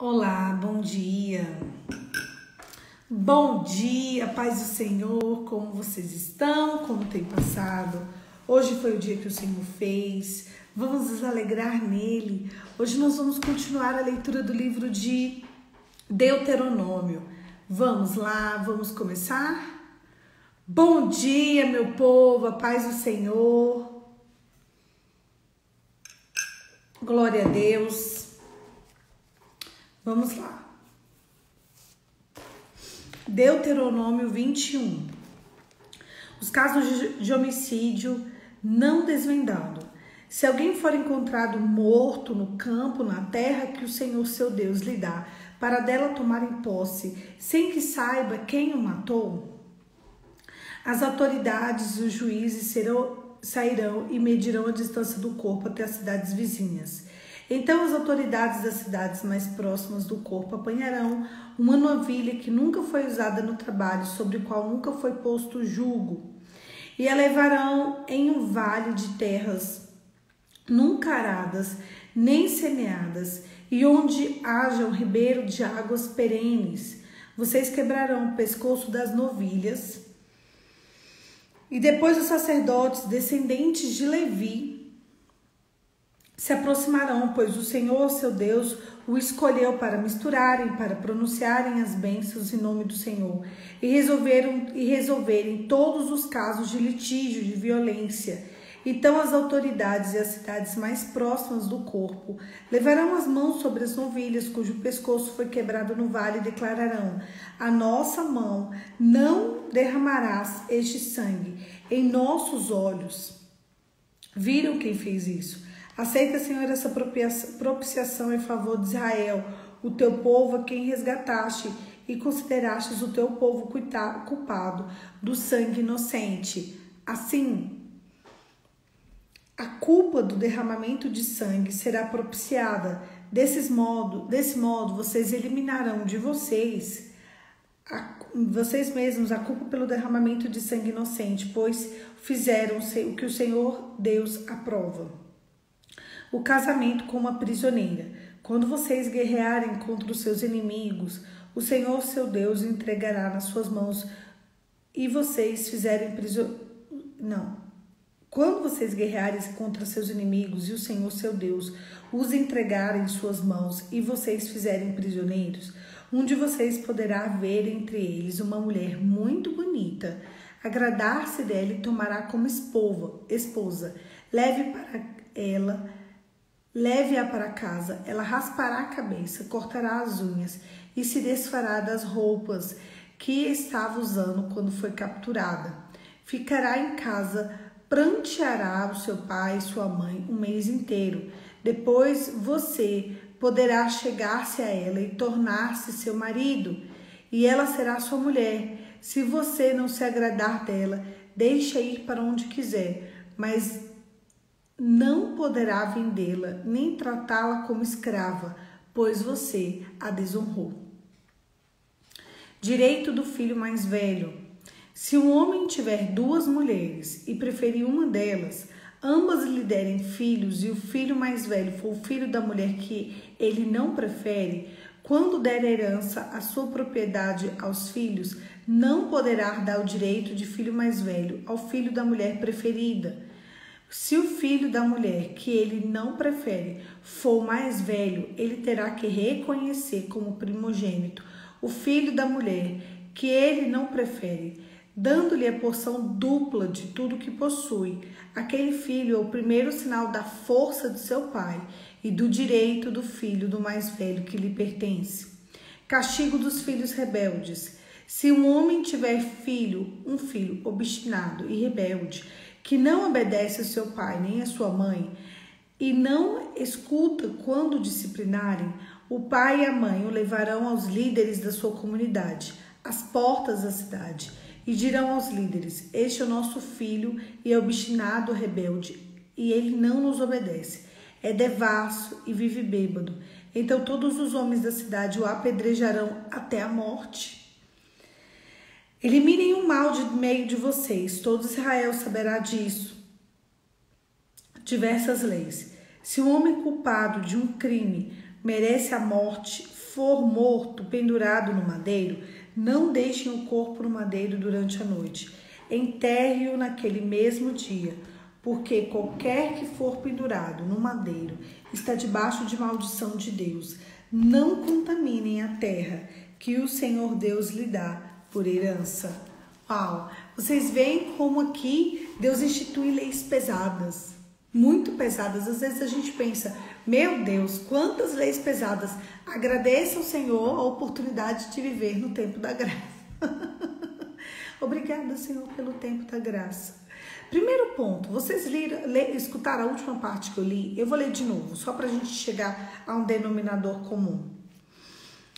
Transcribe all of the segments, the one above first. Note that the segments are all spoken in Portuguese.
Olá, bom dia. Bom dia, paz do Senhor, como vocês estão? Como tem passado? Hoje foi o dia que o Senhor fez, vamos nos alegrar nele. Hoje nós vamos continuar a leitura do livro de Deuteronômio. Vamos lá, vamos começar? Bom dia, meu povo, a paz do Senhor. Glória a Deus. Vamos lá. Deuteronômio 21. Os casos de homicídio não desvendado. Se alguém for encontrado morto no campo, na terra que o Senhor seu Deus lhe dá, para dela tomarem posse, sem que saiba quem o matou, as autoridades e os juízes sairão e medirão a distância do corpo até as cidades vizinhas. Então as autoridades das cidades mais próximas do corpo apanharão uma novilha que nunca foi usada no trabalho, sobre o qual nunca foi posto jugo, e a levarão em um vale de terras nunca aradas, nem semeadas, e onde haja um ribeiro de águas perenes. Vocês quebrarão o pescoço das novilhas, e depois os sacerdotes, descendentes de Levi, se aproximarão, pois o Senhor, seu Deus, o escolheu para misturarem, para pronunciarem as bênçãos em nome do Senhor e resolverem todos os casos de litígio, de violência. Então as autoridades e as cidades mais próximas do corpo levarão as mãos sobre as novilhas cujo pescoço foi quebrado no vale e declararão: a nossa mão não derramarás este sangue em nossos olhos. Viram quem fez isso? Aceita, Senhor, essa propiciação em favor de Israel, o teu povo a quem resgataste e considerastes o teu povo culpado do sangue inocente. Assim, a culpa do derramamento de sangue será propiciada. Desse modo, vocês eliminarão de vocês mesmos a culpa pelo derramamento de sangue inocente, pois fizeram o que o Senhor Deus aprova. O casamento com uma prisioneira. Quando vocês guerrearem contra os seus inimigos, o Senhor, seu Deus, entregará nas suas mãos e vocês fizerem Quando vocês guerrearem contra seus inimigos e o Senhor, seu Deus, os entregarem em suas mãos e vocês fizerem prisioneiros, um de vocês poderá ver entre eles uma mulher muito bonita, agradar-se dela e tomará como esposa. Leve-a para casa, ela raspará a cabeça, cortará as unhas e se desfará das roupas que estava usando quando foi capturada. Ficará em casa, pranteará o seu pai e sua mãe um mês inteiro. Depois você poderá chegar-se a ela e tornar-se seu marido, e ela será sua mulher. Se você não se agradar dela, deixe-a ir para onde quiser, mas não poderá vendê-la, nem tratá-la como escrava, pois você a desonrou. Direito do filho mais velho. Se um homem tiver duas mulheres e preferir uma delas, ambas lhe derem filhos, e o filho mais velho for o filho da mulher que ele não prefere, quando der herança a sua propriedade aos filhos, não poderá dar o direito de filho mais velho ao filho da mulher preferida. Se o filho da mulher que ele não prefere for mais velho, ele terá que reconhecer como primogênito o filho da mulher que ele não prefere, dando-lhe a porção dupla de tudo que possui. Aquele filho é o primeiro sinal da força de seu pai e do direito do filho do mais velho que lhe pertence. Castigo dos filhos rebeldes. Se um homem tiver um filho obstinado e rebelde, que não obedece ao seu pai nem à sua mãe, e não escuta quando disciplinarem, o pai e a mãe o levarão aos líderes da sua comunidade, às portas da cidade, e dirão aos líderes: este é o nosso filho e é obstinado, rebelde, e ele não nos obedece. É devasso e vive bêbado. Então todos os homens da cidade o apedrejarão até a morte. Eliminem o mal de meio de vocês, todo Israel saberá disso. Diversas leis. Se um homem culpado de um crime merece a morte, for morto, pendurado no madeiro, não deixem o corpo no madeiro durante a noite. Enterre-o naquele mesmo dia, porque qualquer que for pendurado no madeiro está debaixo de maldição de Deus. Não contaminem a terra que o Senhor Deus lhe dá por herança. Uau! Vocês veem como aqui Deus institui leis pesadas, muito pesadas. Às vezes a gente pensa, meu Deus, quantas leis pesadas. Agradeça ao Senhor a oportunidade de viver no tempo da graça. Obrigada, Senhor, pelo tempo da graça. Primeiro ponto, vocês escutaram a última parte que eu li? Eu vou ler de novo, só para a gente chegar a um denominador comum.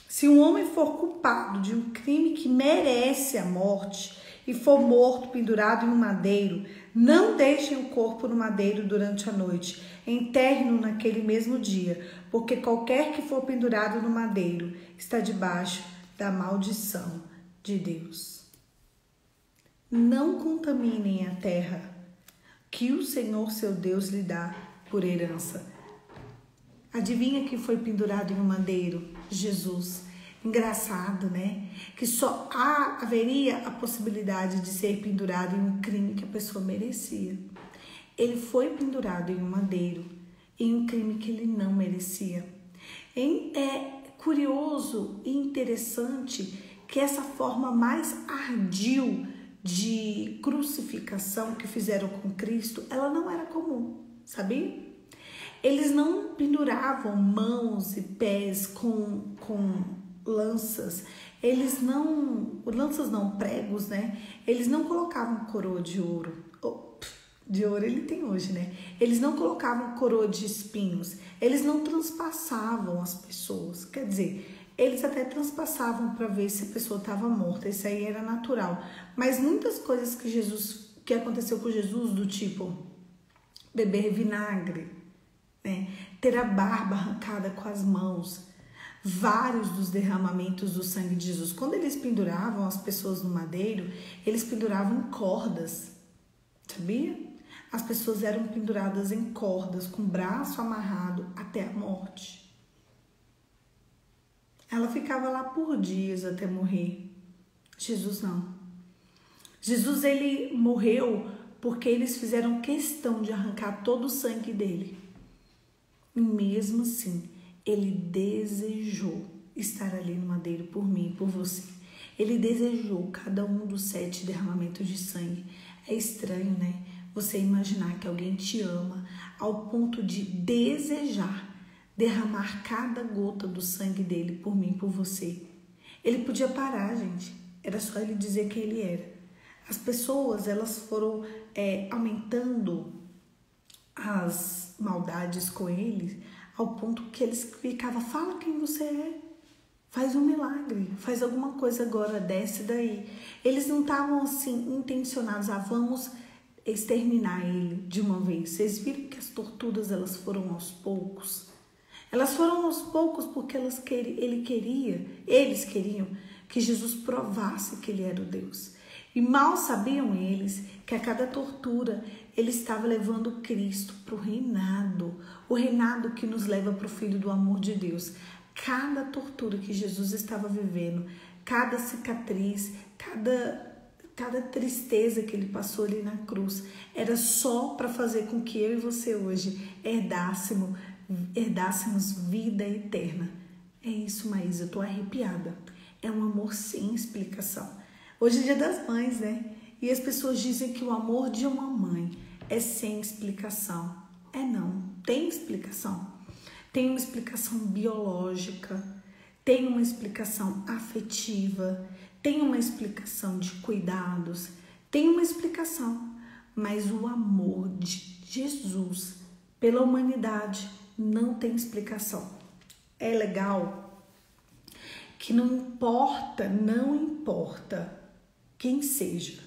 Se um homem for culpado de um crime que merece a morte e for morto pendurado em um madeiro, não deixem o corpo no madeiro durante a noite, enterre-no naquele mesmo dia, porque qualquer que for pendurado no madeiro está debaixo da maldição de Deus. Não contaminem a terra que o Senhor seu Deus lhe dá por herança. Adivinha quem foi pendurado em um madeiro? Jesus. Engraçado, né? Que só haveria a possibilidade de ser pendurado em um crime que a pessoa merecia. Ele foi pendurado em um madeiro, em um crime que ele não merecia. É curioso e interessante que essa forma mais ardil de crucificação que fizeram com Cristo, ela não era comum, sabia? Eles não penduravam mãos e pés com lanças, pregos, né? Eles não colocavam coroa de ouro, de ouro ele tem hoje, né? Eles não colocavam coroa de espinhos, eles não transpassavam as pessoas, quer dizer, eles até transpassavam para ver se a pessoa estava morta, isso aí era natural, mas muitas coisas que aconteceu com Jesus, do tipo beber vinagre, né? Ter a barba arrancada com as mãos, vários dos derramamentos do sangue de Jesus. Quando eles penduravam as pessoas no madeiro, eles penduravam em cordas, sabia? As pessoas eram penduradas em cordas, com o braço amarrado até a morte. Ela ficava lá por dias até morrer. Jesus não. Jesus, ele morreu porque eles fizeram questão de arrancar todo o sangue dele. E mesmo assim, ele desejou estar ali no madeiro por mim e por você. Ele desejou cada um dos 7 derramamentos de sangue. É estranho, né? Você imaginar que alguém te ama ao ponto de desejar derramar cada gota do sangue dele por mim e por você. Ele podia parar, gente. Era só ele dizer quem ele era. As pessoas, elas foram aumentando as maldades com ele, ao ponto que eles ficavam, fala quem você é, faz um milagre, faz alguma coisa agora, desce daí. Eles não estavam assim intencionados, vamos exterminar ele de uma vez. Vocês viram que as torturas, elas foram aos poucos? Elas foram aos poucos porque eles queriam que Jesus provasse que ele era o Deus. E mal sabiam eles que a cada tortura ele estava levando Cristo para o reinado que nos leva para o Filho do amor de Deus. Cada tortura que Jesus estava vivendo, cada cicatriz, cada tristeza que ele passou ali na cruz, era só para fazer com que eu e você hoje herdássemos vida eterna. É isso, Maísa, eu tô arrepiada. É um amor sem explicação. Hoje é Dia das Mães, né? E as pessoas dizem que o amor de uma mãe é sem explicação. Não, tem explicação. Tem uma explicação biológica, tem uma explicação afetiva, tem uma explicação de cuidados, tem uma explicação. Mas o amor de Jesus pela humanidade não tem explicação. É legal que não importa quem seja,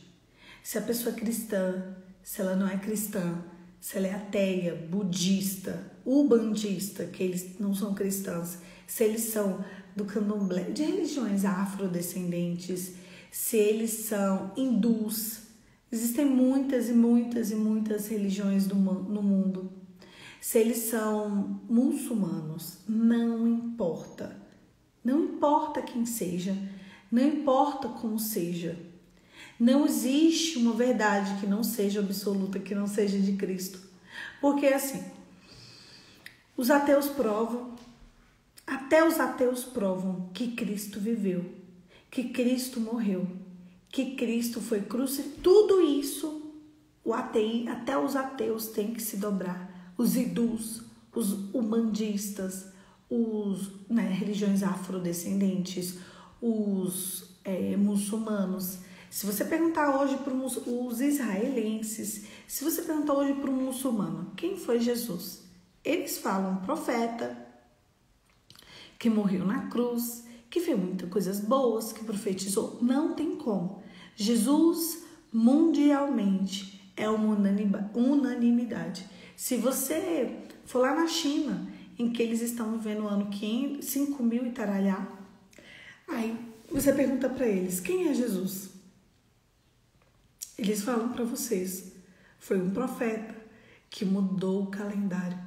se a pessoa é cristã, se ela não é cristã, se ela é ateia, budista, ubandista, que eles não são cristãos, se eles são do candomblé, de religiões afrodescendentes, se eles são hindus. Existem muitas religiões no mundo. Se eles são muçulmanos, não importa. Não importa quem seja, não importa como seja. Não existe uma verdade que não seja absoluta, que não seja de Cristo. Porque assim, os ateus provam, até os ateus provam que Cristo viveu, que Cristo morreu, que Cristo foi crucificado. Tudo isso, até os ateus têm que se dobrar. Os hindus, os umbandistas, religiões afrodescendentes, os muçulmanos. Se você perguntar hoje para os israelenses, se você perguntar hoje para um muçulmano, quem foi Jesus? Eles falam profeta, que morreu na cruz, que fez muitas coisas boas, que profetizou. Não tem como. Jesus, mundialmente, é uma unanimidade. Se você for lá na China, em que eles estão vivendo o ano 5.000 e taralhá, aí você pergunta para eles, quem é Jesus? Eles falam para vocês, foi um profeta que mudou o calendário.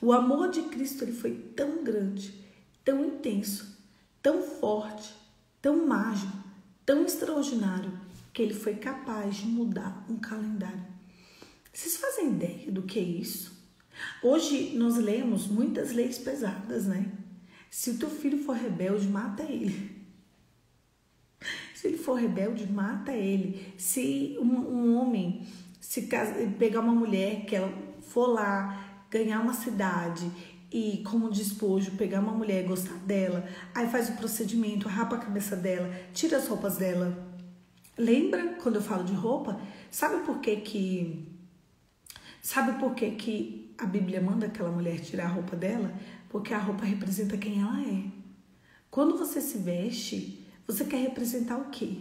O amor de Cristo ele foi tão grande, tão intenso, tão forte, tão mágico, tão extraordinário, que ele foi capaz de mudar um calendário. Vocês fazem ideia do que é isso? Hoje nós lemos muitas leis pesadas, né? Se o teu filho for rebelde, mata ele. Se ele for rebelde, mata ele. Se um homem pegar uma mulher que ela for lá ganhar uma cidade e como despojo pegar uma mulher e gostar dela, aí faz o procedimento, rapa a cabeça dela, tira as roupas dela. Lembra quando eu falo de roupa? Sabe por que a Bíblia manda aquela mulher tirar a roupa dela? Porque a roupa representa quem ela é. Quando você se veste, você quer representar o quê?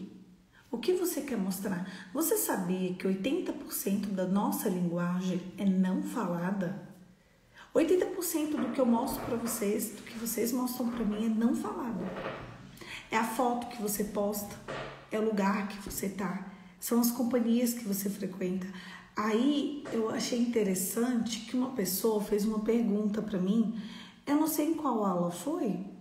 O que você quer mostrar? Você sabia que 80% da nossa linguagem é não falada? 80% do que eu mostro para vocês, do que vocês mostram para mim é não falado. É a foto que você posta, é o lugar que você tá, são as companhias que você frequenta. Aí eu achei interessante que uma pessoa fez uma pergunta para mim, eu não sei em qual aula foi.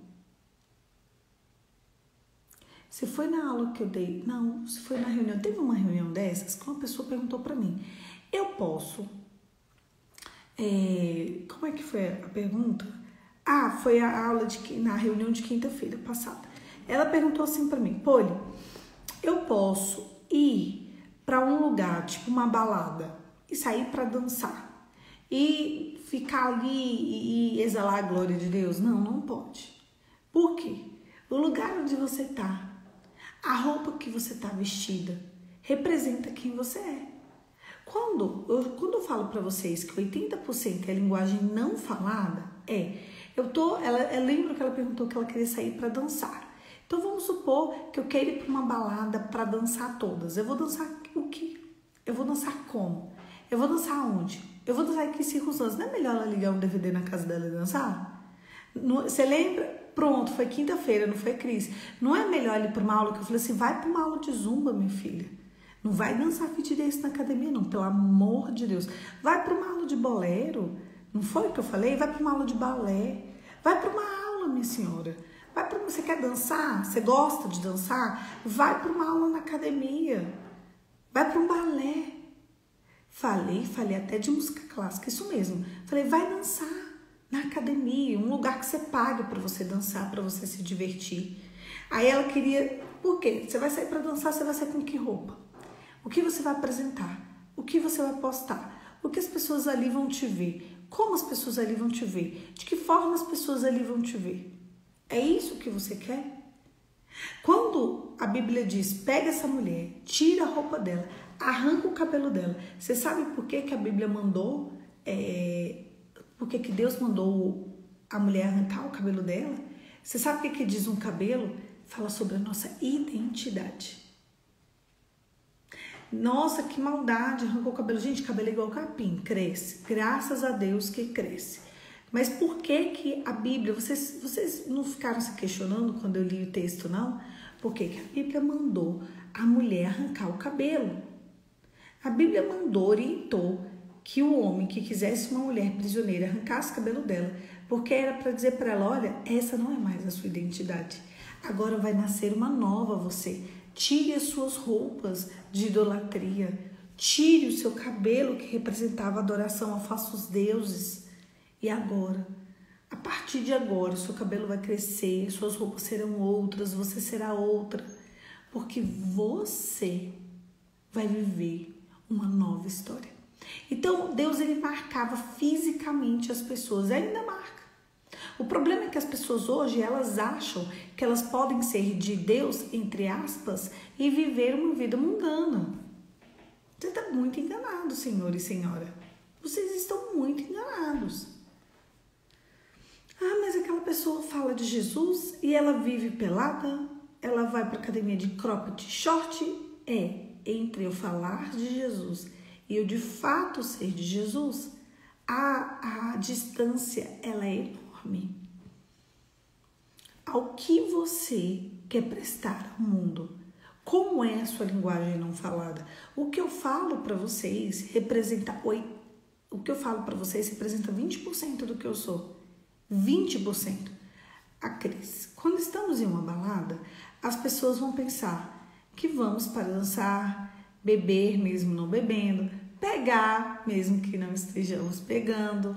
Se foi na aula que eu dei, não, se foi na reunião, teve uma reunião dessas que uma pessoa perguntou para mim, eu posso, como é que foi a pergunta? Ah, foi a aula na reunião de quinta-feira passada. Ela perguntou assim para mim, Poli, eu posso ir para um lugar, tipo uma balada, e sair para dançar, e ficar ali e exalar a glória de Deus? Não, não pode. Por quê? O lugar onde você tá, a roupa que você tá vestida, representa quem você é. Quando eu falo para vocês que 80% é linguagem não falada, eu lembro que ela perguntou que ela queria sair para dançar. Então vamos supor que eu quero ir para uma balada para dançar todas. Eu vou dançar o quê? Eu vou dançar como? Eu vou dançar onde? Eu vou dançar em que circunstâncias? Não é melhor ela ligar um DVD na casa dela e dançar? Você lembra? Pronto, foi quinta-feira, não foi, Cris? Não é melhor ir para uma aula que eu falei assim, vai para uma aula de zumba, minha filha. Não vai dançar fit dance na academia, não, pelo amor de Deus. Vai para uma aula de bolero, não foi o que eu falei? Vai para uma aula de balé. Vai para uma aula, minha senhora. Você quer dançar? Você gosta de dançar? Vai para uma aula na academia. Vai para um balé. Falei até de música clássica, isso mesmo. Falei, vai dançar na academia, um lugar que você paga para você dançar, para você se divertir. Aí ela queria, por quê? Você vai sair para dançar, você vai sair com que roupa? O que você vai apresentar? O que você vai postar? O que as pessoas ali vão te ver? Como as pessoas ali vão te ver? De que forma as pessoas ali vão te ver? É isso que você quer? Quando a Bíblia diz, pega essa mulher, tira a roupa dela, arranca o cabelo dela. Você sabe por que a Bíblia mandou, por que Deus mandou a mulher arrancar o cabelo dela? Você sabe o que diz um cabelo? Fala sobre a nossa identidade. Nossa, que maldade, arrancou o cabelo. Gente, cabelo é igual capim, cresce. Graças a Deus que cresce. Mas por que a Bíblia, vocês não ficaram se questionando quando eu li o texto, não? Por que a Bíblia mandou a mulher arrancar o cabelo? A Bíblia mandou, orientou que o homem que quisesse uma mulher prisioneira arrancasse o cabelo dela, porque era para dizer para ela, olha, essa não é mais a sua identidade. Agora vai nascer uma nova você. Tire as suas roupas de idolatria. Tire o seu cabelo que representava adoração a falsos deuses. E agora, a partir de agora, o seu cabelo vai crescer, suas roupas serão outras, você será outra. Porque você vai viver uma nova história. Então, Deus, ele marcava fisicamente as pessoas, ainda marca. O problema é que as pessoas hoje, elas acham que elas podem ser de Deus, entre aspas, e viver uma vida mundana. Você está muito enganado, senhor e senhora. Vocês estão muito enganados. Ah, mas aquela pessoa fala de Jesus e ela vive pelada, ela vai para a academia de cropped short. Entre eu falar de Jesus e eu de fato ser de Jesus, a distância ela é enorme. Ao que você quer prestar ao mundo? Como é a sua linguagem não falada? O que eu falo para vocês representa 20% do que eu sou. 20%. A Cris, quando estamos em uma balada, as pessoas vão pensar que vamos para dançar, beber mesmo não bebendo, pegar mesmo que não estejamos pegando,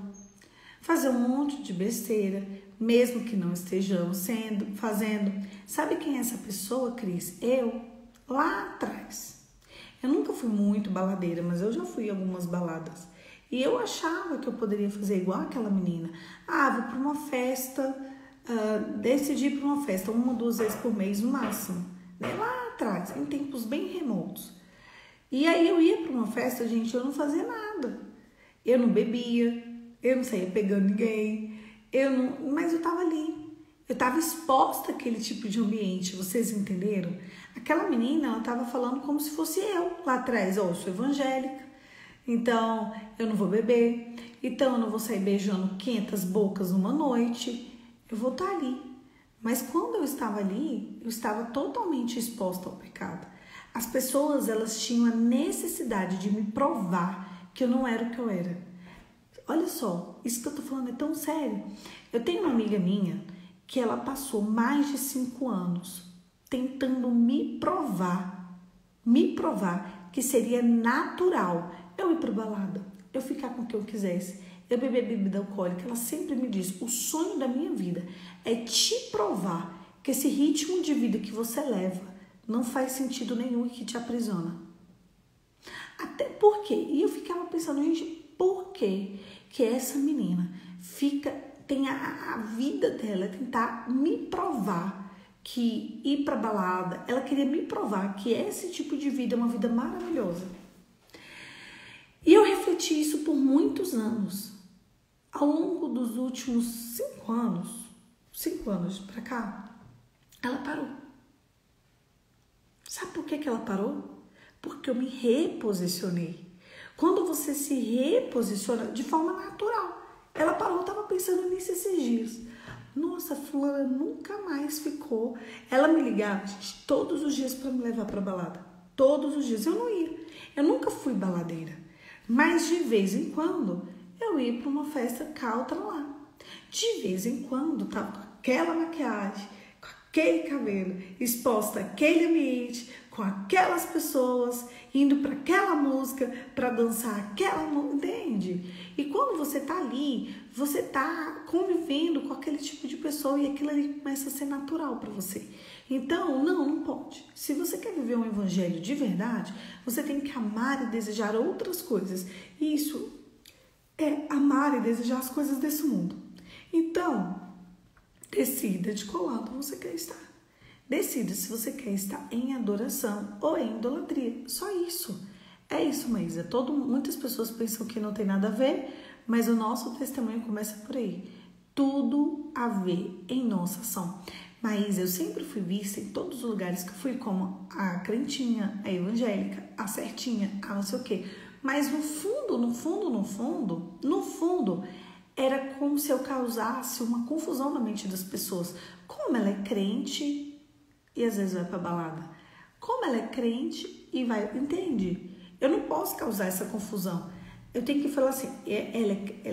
fazer um monte de besteira, mesmo que não estejamos fazendo. Sabe quem é essa pessoa, Cris? Eu, lá atrás. Eu nunca fui muito baladeira, mas eu já fui em algumas baladas. E eu achava que eu poderia fazer igual aquela menina. Vou para uma festa, decidi ir para uma festa 1 ou 2 vezes por mês no máximo. Lá atrás, em tempos bem remotos. E aí eu ia para uma festa, gente, eu não fazia nada. Eu não bebia, eu não saía pegando ninguém, mas eu estava ali. Eu estava exposta àquele tipo de ambiente, vocês entenderam? Aquela menina, ela estava falando como se fosse eu lá atrás. Eu sou evangélica, então eu não vou beber, então eu não vou sair beijando 500 bocas numa noite. Eu vou estar ali. Mas quando eu estava ali, eu estava totalmente exposta ao pecado. As pessoas, elas tinham a necessidade de me provar que eu não era o que eu era. Olha só, isso que eu tô falando é tão sério. Eu tenho uma amiga minha que ela passou mais de 5 anos tentando me provar que seria natural eu ir pra balada, eu ficar com o que eu quisesse, eu beber bebida alcoólica. Ela sempre me diz, o sonho da minha vida é te provar que esse ritmo de vida que você leva não faz sentido nenhum e que te aprisiona. Até porque, e eu ficava pensando, gente, por que essa menina tem a vida dela, tentar me provar que ir pra balada, ela queria me provar que esse tipo de vida é uma vida maravilhosa. E eu refleti isso por muitos anos. Ao longo dos últimos 5 anos pra cá, ela parou. Sabe por que ela parou? Porque eu me reposicionei. Quando você se reposiciona de forma natural. Ela parou, eu tava pensando nisso esses dias. Nossa, fulana nunca mais ficou. Ela me ligava, gente, todos os dias para me levar pra balada. Todos os dias. Eu não ia. Eu nunca fui baladeira. Mas de vez em quando eu ia para uma festa country lá. De vez em quando tava com aquela maquiagem, com aquele cabelo, exposta àquele ambiente, com aquelas pessoas, indo para aquela música, para dançar aquela música, entende? E quando você tá ali, você tá convivendo com aquele tipo de pessoa e aquilo ali começa a ser natural para você. Então, não pode. Se você quer viver um evangelho de verdade, você tem que amar e desejar outras coisas. E isso é amar e desejar as coisas desse mundo. Então, decida de qual lado você quer estar. Decida se você quer estar em adoração ou em idolatria. Só isso. É isso, Maísa. Muitas pessoas pensam que não tem nada a ver, mas o nosso testemunho começa por aí. Tudo a ver em nossa ação. Maísa, eu sempre fui vista em todos os lugares que eu fui como a crentinha, a evangélica, a certinha, a não sei o quê. Mas no fundo, era como se eu causasse uma confusão na mente das pessoas. Como ela é crente e às vezes vai pra balada? Como ela é crente e vai... Entende? Eu não posso causar essa confusão. eu tenho que falar assim,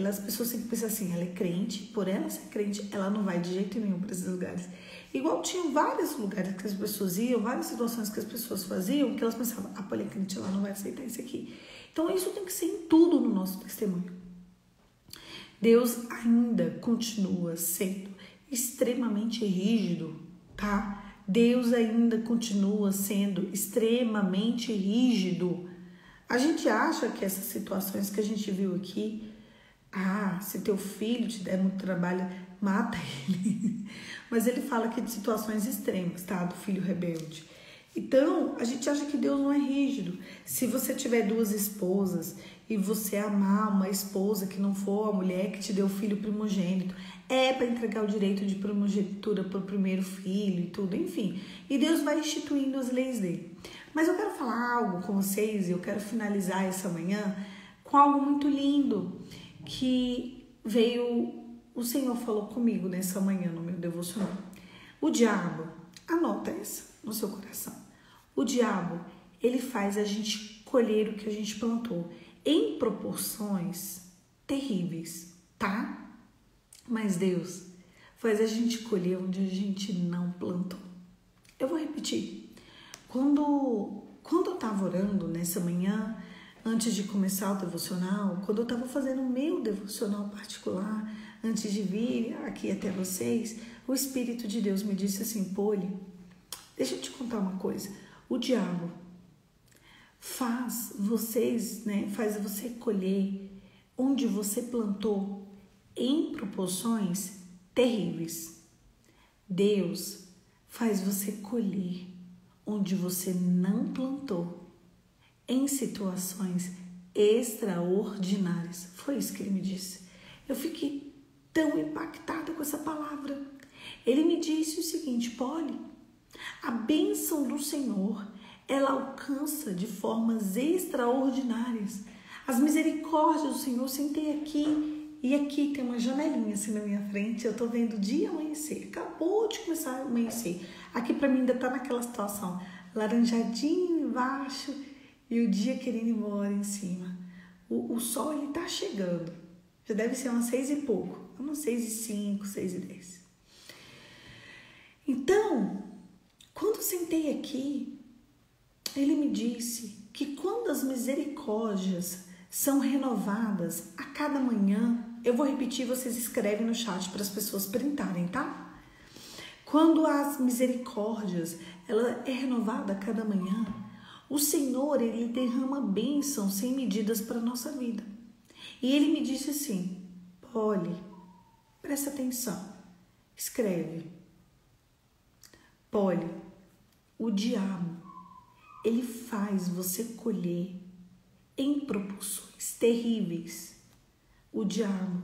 as pessoas têm que pensar assim, ela é crente, por ela ser crente, ela não vai de jeito nenhum para esses lugares. Igual tinha vários lugares que as pessoas iam, várias situações que as pessoas faziam, que elas pensavam, a Polly é crente, ela não vai aceitar isso aqui. Então isso tem que ser em tudo no nosso testemunho. Deus ainda continua sendo extremamente rígido, tá? Deus ainda continua sendo extremamente rígido. A gente acha que essas situações que a gente viu aqui, se teu filho te der muito trabalho, mata ele. Mas ele fala aqui de situações extremas, tá? Do filho rebelde. Então, a gente acha que Deus não é rígido. Se você tiver 2 esposas e você amar uma esposa que não for a mulher que te deu o filho primogênito, é para entregar o direito de primogenitura para o primeiro filho e tudo, enfim. E Deus vai instituindo as leis dele. Mas eu quero falar algo com vocês e eu quero finalizar essa manhã com algo muito lindo que o Senhor falou comigo nessa manhã no meu devocional. O diabo, anota essa no seu coração. O diabo, ele faz a gente colher o que a gente plantou em proporções terríveis, tá? Mas Deus faz a gente colher onde a gente não plantou. Eu vou repetir. Quando eu estava orando nessa manhã, antes de começar o devocional, quando eu estava fazendo o meu devocional particular, antes de vir aqui até vocês, o Espírito de Deus me disse assim, Polly, deixa eu te contar uma coisa. O diabo faz você colher onde você plantou em proporções terríveis. Deus faz você colher onde você não plantou em situações extraordinárias. Foi isso que ele me disse. Eu fiquei tão impactada com essa palavra. Ele me disse o seguinte, Polly, a bênção do Senhor, ela alcança de formas extraordinárias. As misericórdias do Senhor, sentei aqui e aqui tem uma janelinha assim na minha frente, eu tô vendo o dia amanhecer, acabou de começar a amanhecer. Aqui pra mim ainda tá naquela situação, laranjadinho embaixo e o dia querendo ir embora em cima. O sol, ele tá chegando, já deve ser umas 6 e pouco, umas 6:05, 6:10. Então, quando sentei aqui, ele me disse que quando as misericórdias são renovadas a cada manhã, eu vou repetir, vocês escrevem no chat para as pessoas printarem, tá? Quando as misericórdias, ela é renovada a cada manhã, o Senhor, ele derrama bênção sem medidas para a nossa vida. E ele me disse assim, Polly, presta atenção, escreve. Polly, o diabo, ele faz você colher em proporções terríveis. O diabo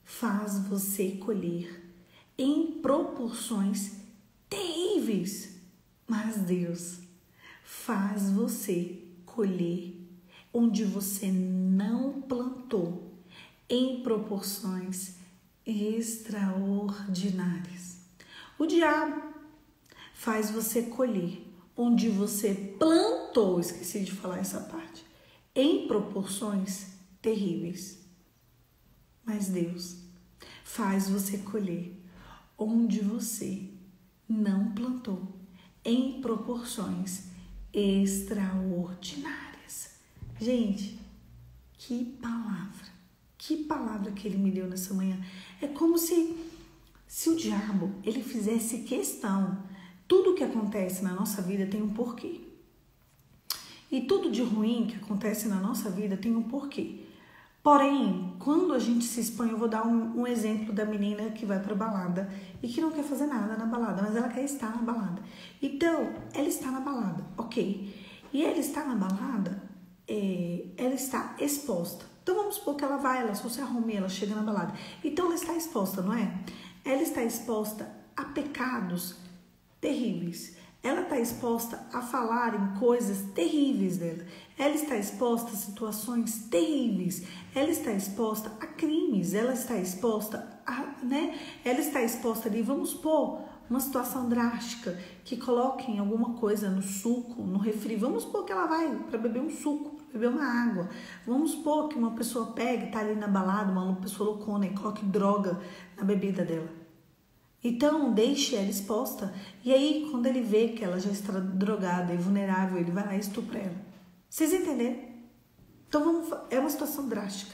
faz você colher em proporções terríveis. Mas Deus faz você colher onde você não plantou em proporções extraordinárias. O diabo faz você colher onde você plantou, esqueci de falar essa parte, em proporções terríveis. Mas Deus faz você colher onde você não plantou, em proporções extraordinárias. Gente, que palavra que ele me deu nessa manhã. É como se o diabo, ele fizesse questão. Tudo que acontece na nossa vida tem um porquê. E tudo de ruim que acontece na nossa vida tem um porquê. Porém, quando a gente se expõe, eu vou dar um exemplo da menina que vai pra balada e que não quer fazer nada na balada, mas ela quer estar na balada. Então, ela está na balada, ok. E ela está na balada, ela está exposta. Então, vamos supor que ela só se arruma e ela chega na balada. Então, ela está exposta, não é? Ela está exposta a pecados terríveis. Ela está exposta a falar em coisas terríveis dela. Ela está exposta a situações terríveis. Ela está exposta a crimes. Ela está exposta Ela está exposta ali, vamos supor, uma situação drástica, que coloquem alguma coisa no suco, no refri. Vamos supor que ela vai para beber um suco. beber uma água. Vamos supor que uma pessoa pega e tá ali na balada, uma pessoa loucona e coloque droga na bebida dela. Então, deixe ela exposta. E aí, quando ele vê que ela já está drogada e vulnerável, ele vai lá e estupra ela. Vocês entenderam? Então, é uma situação drástica.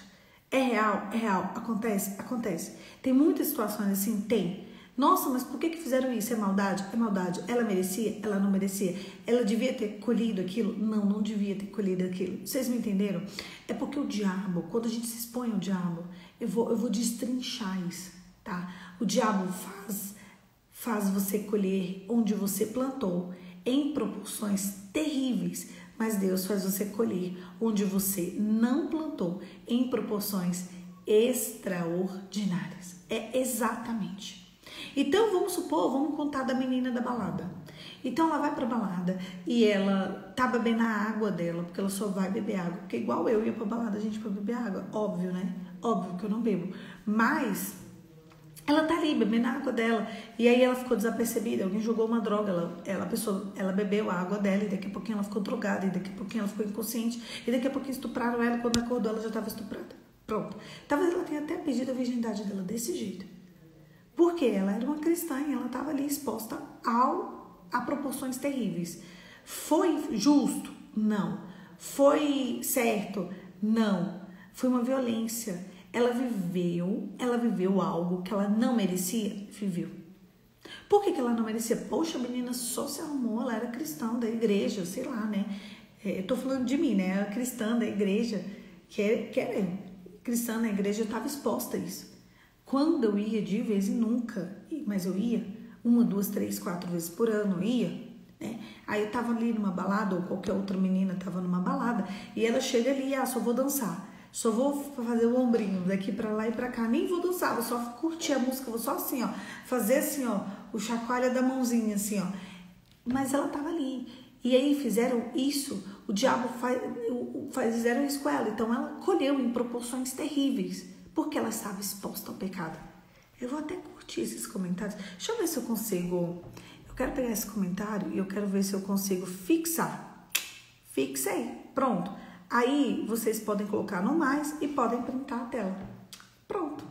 É real. Acontece. Tem muitas situações assim? Tem. Nossa, mas por que fizeram isso? É maldade? É maldade. Ela merecia? Ela não merecia. Ela devia ter colhido aquilo? Não devia ter colhido aquilo. Vocês me entenderam? É porque o diabo, quando a gente se expõe ao diabo, eu vou destrinchar isso, tá? O diabo faz você colher onde você plantou em proporções terríveis, mas Deus faz você colher onde você não plantou em proporções extraordinárias. É exatamente. Então, vamos contar da menina da balada. Então, ela vai pra balada e ela tá bebendo a água dela, porque ela só vai beber água. Porque igual eu ia pra balada, a gente pra beber água. Óbvio, né? Óbvio que eu não bebo. Mas ela tá ali bebendo a água dela. E aí ela ficou desapercebida. Alguém jogou uma droga. Ela bebeu a água dela e daqui a pouquinho ela ficou drogada. E daqui a pouquinho ela ficou inconsciente. E daqui a pouquinho estupraram ela. Quando acordou, ela já estava estuprada. Pronto. Talvez ela tenha até perdido a virgindade dela desse jeito. Porque ela era uma cristã e ela estava ali exposta a proporções terríveis. Foi justo? Não. Foi certo? Não. Foi uma violência. Ela viveu algo que ela não merecia? Viveu. Por que ela não merecia? Poxa, a menina só se arrumou, ela era cristã da igreja, sei lá, né? Eu tô falando de mim, né? Ela era cristã da igreja, que era cristã na igreja, eu estava exposta a isso. Quando eu ia, de vez em nunca, mas eu ia 1, 2, 3, 4 vezes por ano, eu ia, né? Aí eu tava ali numa balada, ou qualquer outra menina tava numa balada, e ela chega ali, só vou dançar, só vou fazer o ombrinho daqui pra lá e pra cá, nem vou dançar, vou só curtir a música, vou só assim, ó, fazer assim, ó, o chacoalha da mãozinha, assim, ó. Mas ela tava ali, e aí fizeram isso, o diabo fizeram isso com ela, então ela colheu em proporções terríveis, porque ela estava exposta ao pecado. Eu vou até curtir esses comentários. Deixa eu ver se eu consigo. Eu quero pegar esse comentário e eu quero ver se eu consigo fixar. Fixei. Pronto. Aí vocês podem colocar no mais e podem printar a tela. Pronto.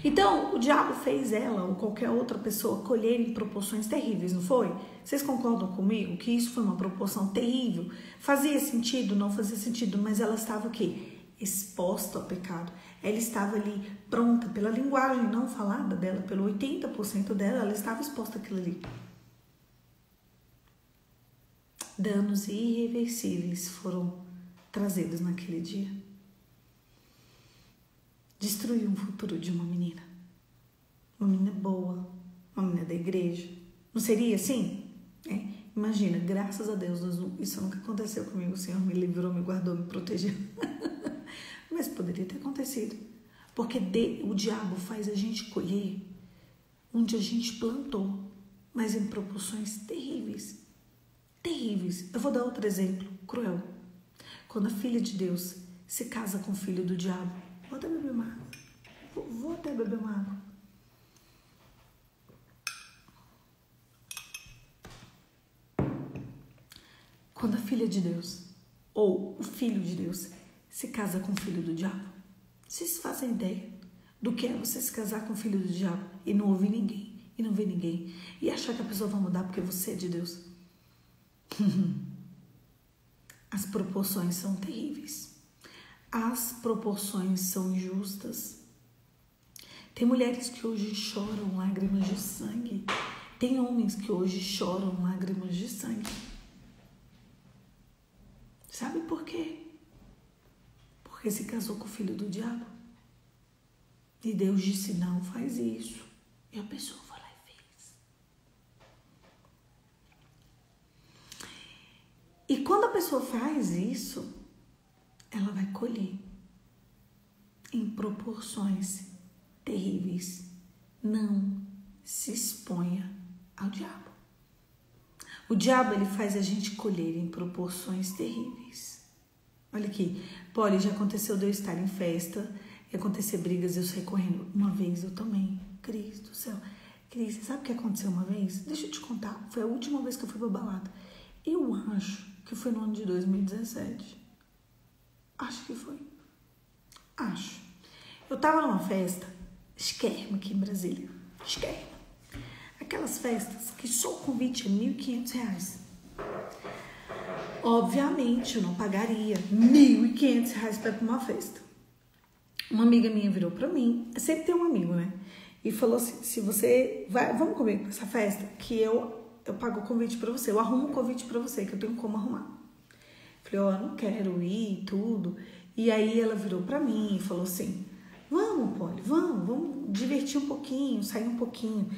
Então, o diabo fez ela ou qualquer outra pessoa colher em proporções terríveis, não foi? Vocês concordam comigo que isso foi uma proporção terrível? Fazia sentido? Não fazia sentido, mas ela estava o quê? Exposta ao pecado. Ela estava ali pronta, pela linguagem não falada dela, pelo 80% dela, ela estava exposta àquilo ali. Danos irreversíveis foram trazidos naquele dia. Destruiu um futuro de uma menina boa, uma menina da igreja. Não seria assim? Imagina, graças a Deus, isso nunca aconteceu comigo. O Senhor me livrou, me guardou, me protegeu. Mas poderia ter acontecido. Porque o diabo faz a gente colher onde a gente plantou, mas em proporções terríveis. Terríveis. Eu vou dar outro exemplo, cruel. Quando a filha de Deus se casa com o filho do diabo. Vou até beber uma água. Vou até beber uma água. Quando a filha de Deus, ou o filho de Deus, se casa com o filho do diabo. Vocês fazem ideia do que é você se casar com o filho do diabo e não ouvir ninguém, e não ver ninguém, e achar que a pessoa vai mudar porque você é de Deus? As proporções são terríveis. As proporções são injustas. Tem mulheres que hoje choram lágrimas de sangue. Tem homens que hoje choram lágrimas de sangue. Sabe por quê? Porque se casou com o filho do diabo. E Deus disse, não faz isso. E a pessoa foi lá e fez. E quando a pessoa faz isso, ela vai colher em proporções terríveis. Não se exponha ao diabo. O diabo, ele faz a gente colher em proporções terríveis. Olha aqui, Polly, já aconteceu de eu estar em festa e acontecer brigas e eu sair correndo. Uma vez eu também. Cristo do céu. Cris, você sabe o que aconteceu uma vez? Deixa eu te contar. Foi a última vez que eu fui pra balada. Eu acho que foi no ano de 2017. Acho que foi. Acho. Eu tava numa festa, esquerma aqui em Brasília. Esquerma. Aquelas festas que só o convite é R$1.500. Obviamente, eu não pagaria R$1.500 para ir pra uma festa. Uma amiga minha virou pra mim, sempre tem um amigo, né? E falou assim, se você vai, vamos comigo pra essa festa, que eu pago o convite pra você, eu arrumo o convite pra você, que eu tenho como arrumar. Falei, ó, não quero ir e tudo. E aí ela virou pra mim e falou assim, vamos, Polly, vamos divertir um pouquinho, sair um pouquinho.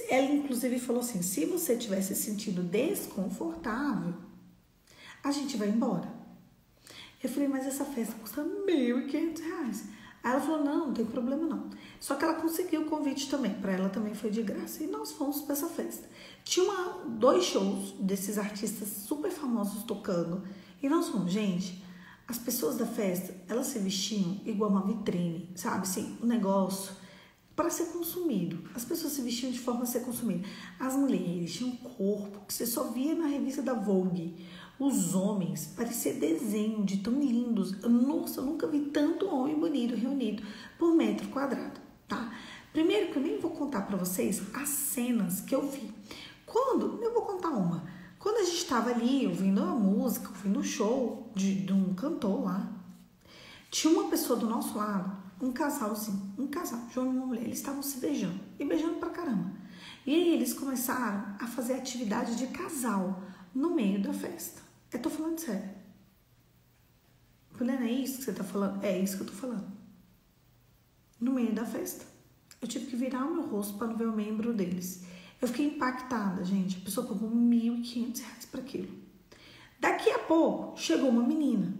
Ela inclusive falou assim, se você estiver se sentindo desconfortável, a gente vai embora. Eu falei, mas essa festa custa R$1.500. Aí ela falou, não tem problema não. Só que ela conseguiu o convite também, pra ela também foi de graça. E nós fomos pra essa festa. Tinha 2 shows desses artistas super famosos tocando. E nós fomos, gente, as pessoas da festa, elas se vestiam igual uma vitrine, sabe? Assim, um negócio para ser consumido. As pessoas se vestiam de forma a ser consumida. As mulheres tinham um corpo que você só via na revista da Vogue. Os homens, parecia desenho de tão lindos. Nossa, eu nunca vi tanto homem bonito reunido por metro quadrado, tá? Primeiro que eu nem vou contar pra vocês as cenas que eu vi. Eu vou contar uma. Quando a gente estava ali ouvindo a música, ouvindo o show de um cantor lá, tinha uma pessoa do nosso lado, um casal, João e uma mulher, eles estavam se beijando, e beijando pra caramba. E aí eles começaram a fazer atividade de casal no meio da festa. Eu tô falando sério. Helena, é isso que você tá falando? É isso que eu tô falando. No meio da festa. Eu tive que virar o meu rosto para não ver o membro deles. Eu fiquei impactada, gente. A pessoa pagou R$1.500 para aquilo. Daqui a pouco, chegou uma menina.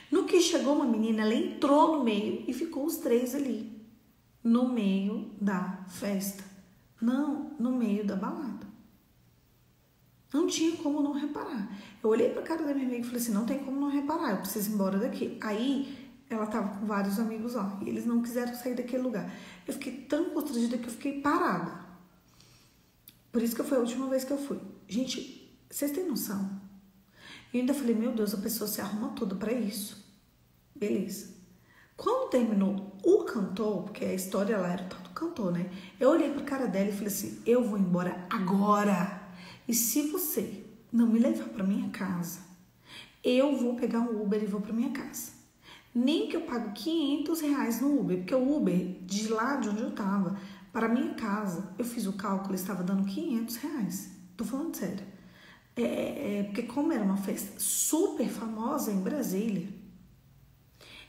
No que chegou uma menina, ela entrou no meio e ficou os 3 ali. No meio da festa. Não, no meio da balada. Não tinha como não reparar. Eu olhei pra cara da minha amiga e falei assim, não tem como não reparar, eu preciso ir embora daqui. Aí, ela tava com vários amigos lá, e eles não quiseram sair daquele lugar. Eu fiquei tão constrangida que eu fiquei parada. Por isso que foi a última vez que eu fui. Gente, vocês têm noção? Eu ainda falei, meu Deus, a pessoa se arruma toda pra isso. Beleza. Quando terminou o cantor, porque a história lá era o tal do cantor, né? Eu olhei pra cara dela e falei assim, eu vou embora agora. E se você não me levar para minha casa, eu vou pegar um Uber e vou para minha casa. Nem que eu pague R$500 no Uber, porque o Uber de lá de onde eu tava para minha casa, eu fiz o cálculo, estava dando R$500. Tô falando sério. Porque como era uma festa super famosa em Brasília,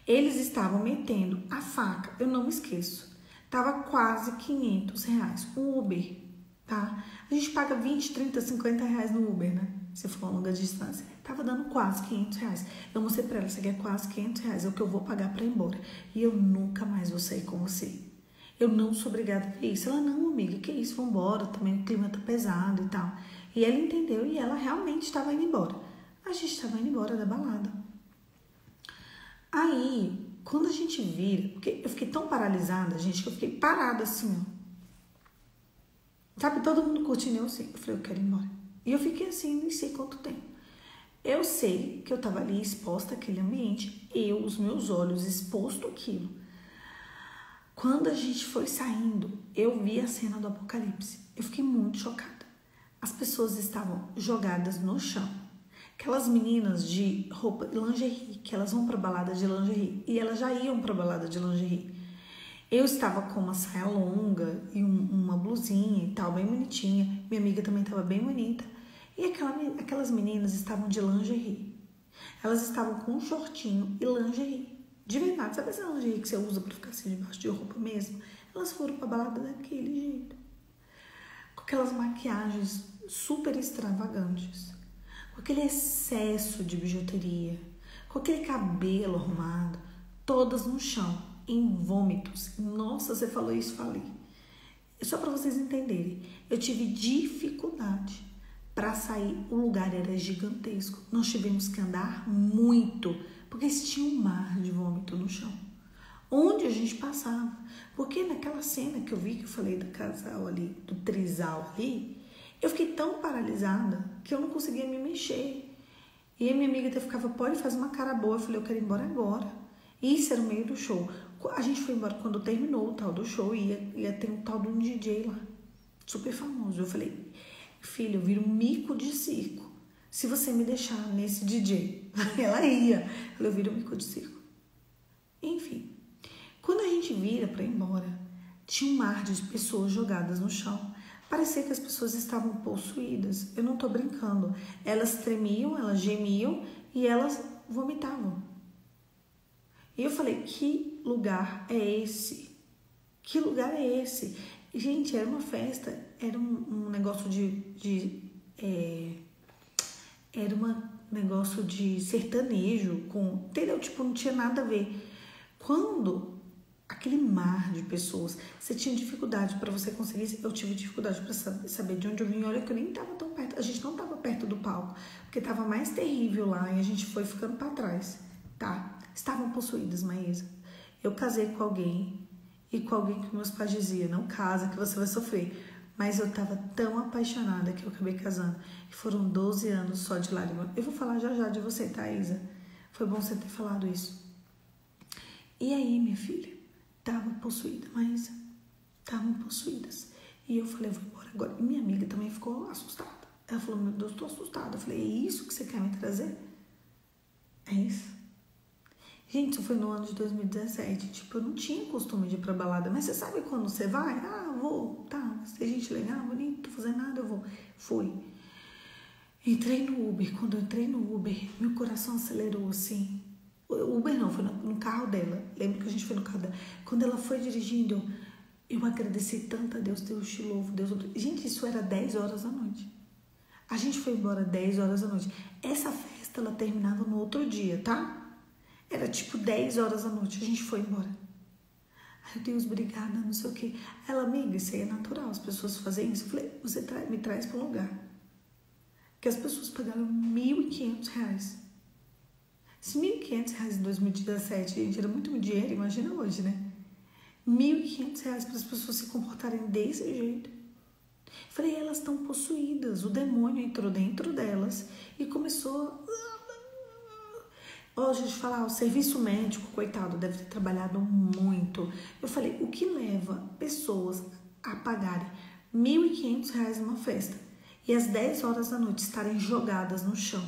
eles estavam metendo a faca, eu não me esqueço, tava quase R$500 o Uber. Tá? A gente paga 20, 30, 50 reais no Uber, né? Se for uma longa distância. Tava dando quase R$500. Eu mostrei pra ela, isso aqui é quase R$500, é o que eu vou pagar pra ir embora. E eu nunca mais vou sair com você. Eu não sou obrigada a isso. Ela, não, amiga, que isso, vambora, também o clima tá pesado e tal. E ela entendeu e ela realmente estava indo embora. A gente estava indo embora da balada. Aí, quando a gente vira, porque eu fiquei tão paralisada, gente, que eu fiquei parada assim, ó. Sabe, todo mundo curtindo, eu sei. Eu falei, eu quero ir embora. E eu fiquei assim, nem sei quanto tempo. Eu sei que eu tava ali exposta àquele ambiente, os meus olhos expostos àquilo. Quando a gente foi saindo, eu vi a cena do apocalipse. Eu fiquei muito chocada. As pessoas estavam jogadas no chão. Aquelas meninas de roupa lingerie, que elas vão pra balada de lingerie. E elas já iam pra balada de lingerie. Eu estava com uma saia longa e uma blusinha e tal, bem bonitinha. Minha amiga também estava bem bonita. E aquelas meninas estavam de lingerie. Elas estavam com um shortinho e lingerie. De verdade, sabe essa lingerie que você usa pra ficar assim debaixo de roupa mesmo? Elas foram pra balada daquele jeito. Com aquelas maquiagens super extravagantes. Com aquele excesso de bijuteria. Com aquele cabelo arrumado. Todas no chão. Em vômitos. Nossa, você falou isso, falei. Só para vocês entenderem, eu tive dificuldade para sair. O lugar era gigantesco. Nós tivemos que andar muito, porque tinha um mar de vômito no chão. Onde a gente passava. Porque naquela cena que eu vi, que eu falei do casal ali, do trisal ali, eu fiquei tão paralisada que eu não conseguia me mexer. E a minha amiga até ficava, pode fazer uma cara boa. Eu falei, eu quero ir embora agora. Isso era o meio do show. A gente foi embora quando terminou o tal do show e ia ter um tal de um DJ lá, super famoso. Eu falei, filha, eu viro um mico de circo se você me deixar nesse DJ. Ela ia. Eu falei, eu viro um mico de circo. Enfim, quando a gente vira pra ir embora, tinha um mar de pessoas jogadas no chão. Parecia que as pessoas estavam possuídas. Eu não tô brincando. Elas tremiam, elas gemiam e elas vomitavam. E eu falei, que lugar é esse? Que lugar é esse? Gente, era uma festa, era um negócio era um negócio de sertanejo, entendeu? Tipo, não tinha nada a ver. Quando aquele mar de pessoas, você tinha dificuldade para você conseguir, eu tive dificuldade para saber de onde eu vim. Olha que eu nem tava tão perto, a gente não tava perto do palco, porque tava mais terrível lá e a gente foi ficando para trás, tá? Estavam possuídas, Maísa. Eu casei com alguém e com alguém que meus pais diziam, não casa que você vai sofrer. Mas eu tava tão apaixonada que eu acabei casando. E foram 12 anos só de lágrimas. Eu vou falar já já de você, tá, Isa? Foi bom você ter falado isso. E aí, minha filha, tava possuída, Maísa. Estavam possuídas. E eu falei, eu vou embora agora. E minha amiga também ficou assustada. Ela falou, meu Deus, tô assustada. Eu falei, é isso que você quer me trazer? É isso? Gente, isso foi no ano de 2017. Tipo, eu não tinha costume de ir pra balada. Mas você sabe quando você vai? Ah, vou. Tá, se tem gente legal, bonito, não tô fazendo nada, eu vou. Fui. Entrei no Uber. Quando eu entrei no Uber, meu coração acelerou assim. O Uber não, foi no carro dela. Lembro que a gente foi no carro dela. Quando ela foi dirigindo, eu agradeci tanto a Deus. Deus te louvo, Deus... Gente, isso era 10 horas da noite. A gente foi embora 10 horas da noite. Essa festa, ela terminava no outro dia, tá? Era tipo 10 horas da noite, a gente foi embora. Ai, Deus, obrigada, não sei o quê. Ela, amiga, isso aí é natural, as pessoas fazem isso. Eu falei, você me traz para um lugar. Que as pessoas pagaram R$1.500. Esses R$1.500 em 2017, gente, era muito dinheiro, imagina hoje, né? R$1.500 para as pessoas se comportarem desse jeito. Eu falei, elas estão possuídas, o demônio entrou dentro delas e começou... Hoje, deixa eu falar, o serviço médico, coitado, deve ter trabalhado muito. Eu falei, o que leva pessoas a pagarem R$1.500 numa festa e às 10 horas da noite estarem jogadas no chão,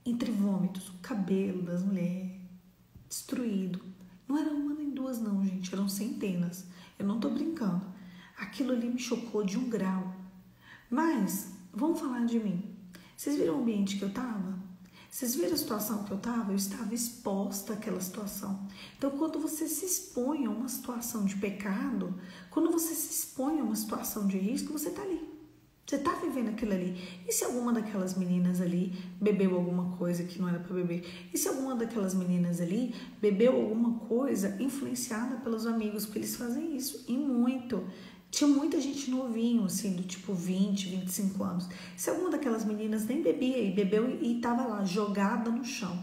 entre vômitos, o cabelo das mulheres destruído. Não era uma nem duas não, gente, eram centenas. Eu não tô brincando. Aquilo ali me chocou de 1 grau. Mas, vamos falar de mim. Vocês viram o ambiente que eu tava? Vocês viram a situação que eu estava? Eu estava exposta àquela situação. Então, quando você se expõe a uma situação de pecado, quando você se expõe a uma situação de risco, você está ali. Você está vivendo aquilo ali. E se alguma daquelas meninas ali bebeu alguma coisa que não era para beber? E se alguma daquelas meninas ali bebeu alguma coisa influenciada pelos amigos? Porque eles fazem isso, e muito. Tinha muita gente novinho, assim, do tipo 20, 25 anos. Se alguma daquelas meninas nem bebia e bebeu e estava lá, jogada no chão.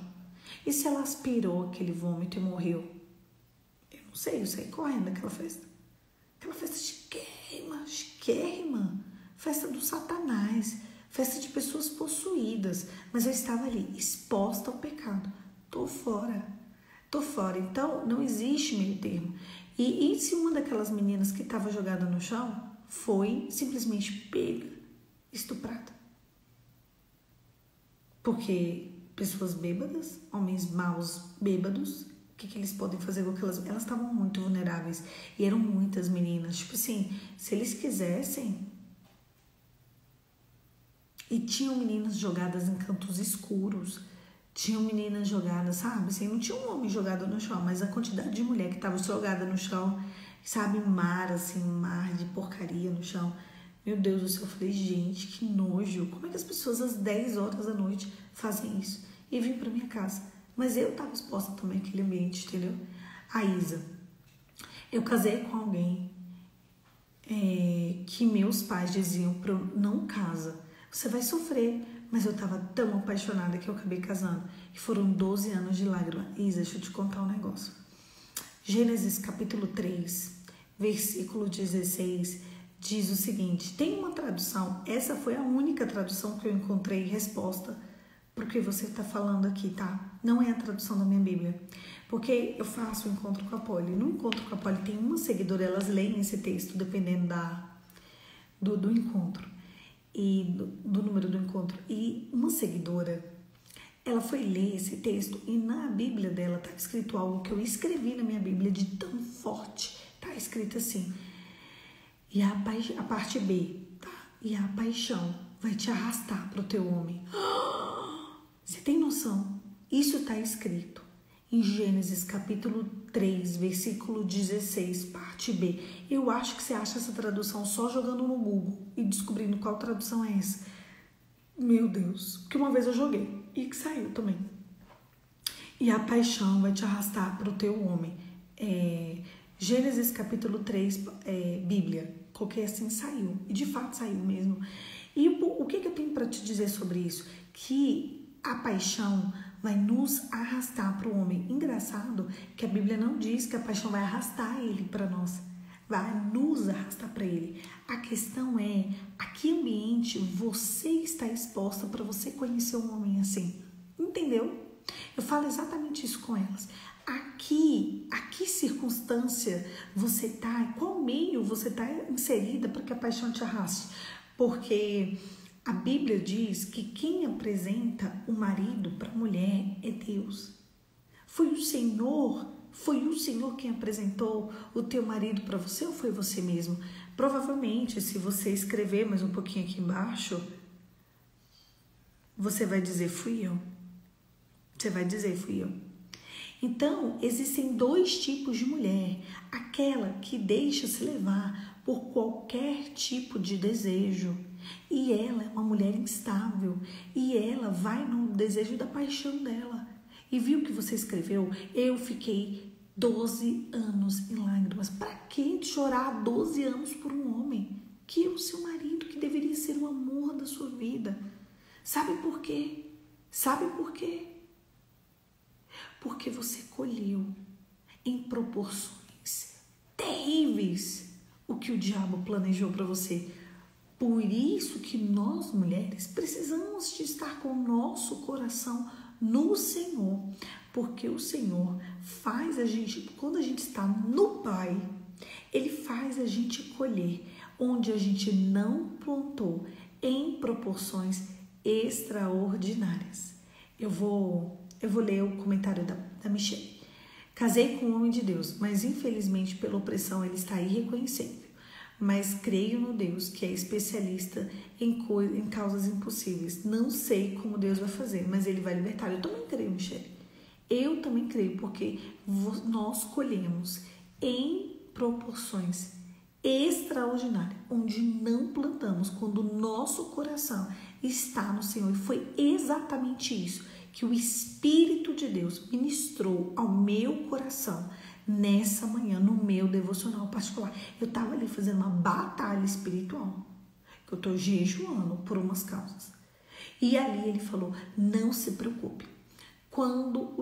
E se ela aspirou aquele vômito e morreu? Eu não sei, eu saí correndo daquela festa. Aquela festa chiquérrima. Festa do Satanás. Festa de pessoas possuídas. Mas eu estava ali, exposta ao pecado. Tô fora. Então, não existe meio termo. E se uma daquelas meninas que estava jogada no chão foi simplesmente pega, estuprada? Porque pessoas bêbadas, homens maus bêbados, o que eles podem fazer com aquelas... Elas estavam muito vulneráveis e eram muitas meninas. Tipo assim, se eles quisessem... E tinham meninas jogadas em cantos escuros, tinham meninas jogadas, sabe? Assim, não tinha um homem jogado no chão, mas a quantidade de mulher que estava jogada no chão, sabe? Um mar de porcaria no chão. Meu Deus do céu, eu falei, gente, que nojo. Como é que as pessoas às 10 horas da noite fazem isso? E vim pra minha casa. Mas eu tava exposta também àquele ambiente, entendeu? A Isa. Eu casei com alguém que meus pais diziam pra eu, não casa. Você vai sofrer. Mas eu tava tão apaixonada que eu acabei casando. E foram 12 anos de lágrima. Isa, deixa eu te contar um negócio. Gênesis capítulo 3, versículo 16, diz o seguinte. Tem uma tradução, essa foi a única tradução que eu encontrei resposta porque você está falando aqui, tá? Não é a tradução da minha Bíblia. Porque eu faço o encontro com a Polly. No encontro com a Polly tem uma seguidora, elas leem esse texto dependendo do encontro e do número do encontro. E uma seguidora, ela foi ler esse texto e na Bíblia dela tá escrito algo que eu escrevi na minha Bíblia de tão forte. Tá escrito assim, e a parte B, tá? E a paixão vai te arrastar pro teu homem. Você tem noção? Isso está escrito em Gênesis capítulo 3, versículo 16, parte B. Eu acho que você acha essa tradução só jogando no Google e descobrindo qual tradução é essa. Meu Deus, porque uma vez eu joguei e que saiu também. E a paixão vai te arrastar para o teu homem. Gênesis capítulo 3, Bíblia. Coloquei assim, saiu. E de fato saiu mesmo. E o que eu tenho para te dizer sobre isso? Que a paixão vai nos arrastar para o homem. Engraçado que a Bíblia não diz que a paixão vai arrastar ele para nós. Vai nos arrastar para ele. A questão é, a que ambiente você está exposta para você conhecer um homem assim? Entendeu? Eu falo exatamente isso com elas. A que circunstância você está, qual meio você está inserida para que a paixão te arraste? Porque a Bíblia diz que quem apresenta o marido para a mulher é Deus. Foi o Senhor quem apresentou o teu marido para você ou foi você mesmo? Provavelmente, se você escrever mais um pouquinho aqui embaixo, você vai dizer, fui eu. Você vai dizer, fui eu. Então, existem dois tipos de mulher. Aquela que deixa se levar por qualquer tipo de desejo. E ela é uma mulher instável. E ela vai no desejo da paixão dela. E viu o que você escreveu? Eu fiquei 12 anos em lágrimas. Para que chorar 12 anos por um homem? Que é o seu marido, que deveria ser o amor da sua vida. Sabe por quê? Sabe por quê? Porque você colheu em proporções terríveis o que o diabo planejou para você. Por isso que nós, mulheres, precisamos de estar com o nosso coração no Senhor. Porque o Senhor faz a gente, quando a gente está no Pai, Ele faz a gente colher onde a gente não plantou em proporções extraordinárias. Eu vou ler o comentário da Michelle. Casei com um homem de Deus, mas infelizmente pela opressão ele está irreconhecível. Mas creio no Deus que é especialista em causas impossíveis. Não sei como Deus vai fazer, mas Ele vai libertar. Eu também creio, Michelle. Eu também creio, porque nós colhemos em proporções extraordinárias, onde não plantamos, quando o nosso coração está no Senhor. E foi exatamente isso que o Espírito de Deus ministrou ao meu coração nessa manhã, no meu devocional particular. Eu estava ali fazendo uma batalha espiritual, que eu estou jejuando por umas causas. E ali ele falou, não se preocupe. Quando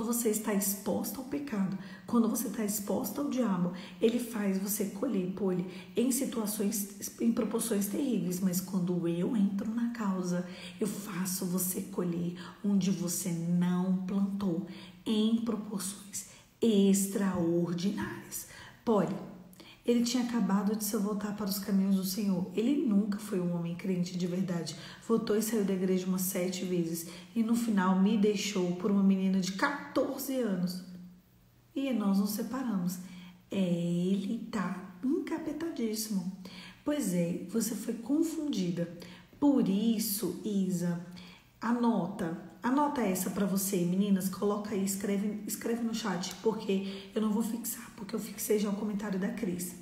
você está exposta ao pecado, quando você está exposta ao diabo, ele faz você colher, Polly, em situações, em proporções terríveis. Mas quando eu entro na causa, eu faço você colher onde você não plantou, em proporções extraordinárias. Polly, ele tinha acabado de se voltar para os caminhos do Senhor. Ele nunca foi um homem crente de verdade. Voltou e saiu da igreja umas 7 vezes. E no final me deixou por uma menina de 14 anos. E nós nos separamos. Ele tá encapetadíssimo. Pois é, você foi confundida. Por isso, Isa, anota essa para você, meninas. Coloca aí, escreve no chat, porque eu não vou fixar, porque eu fixei já o comentário da Cris.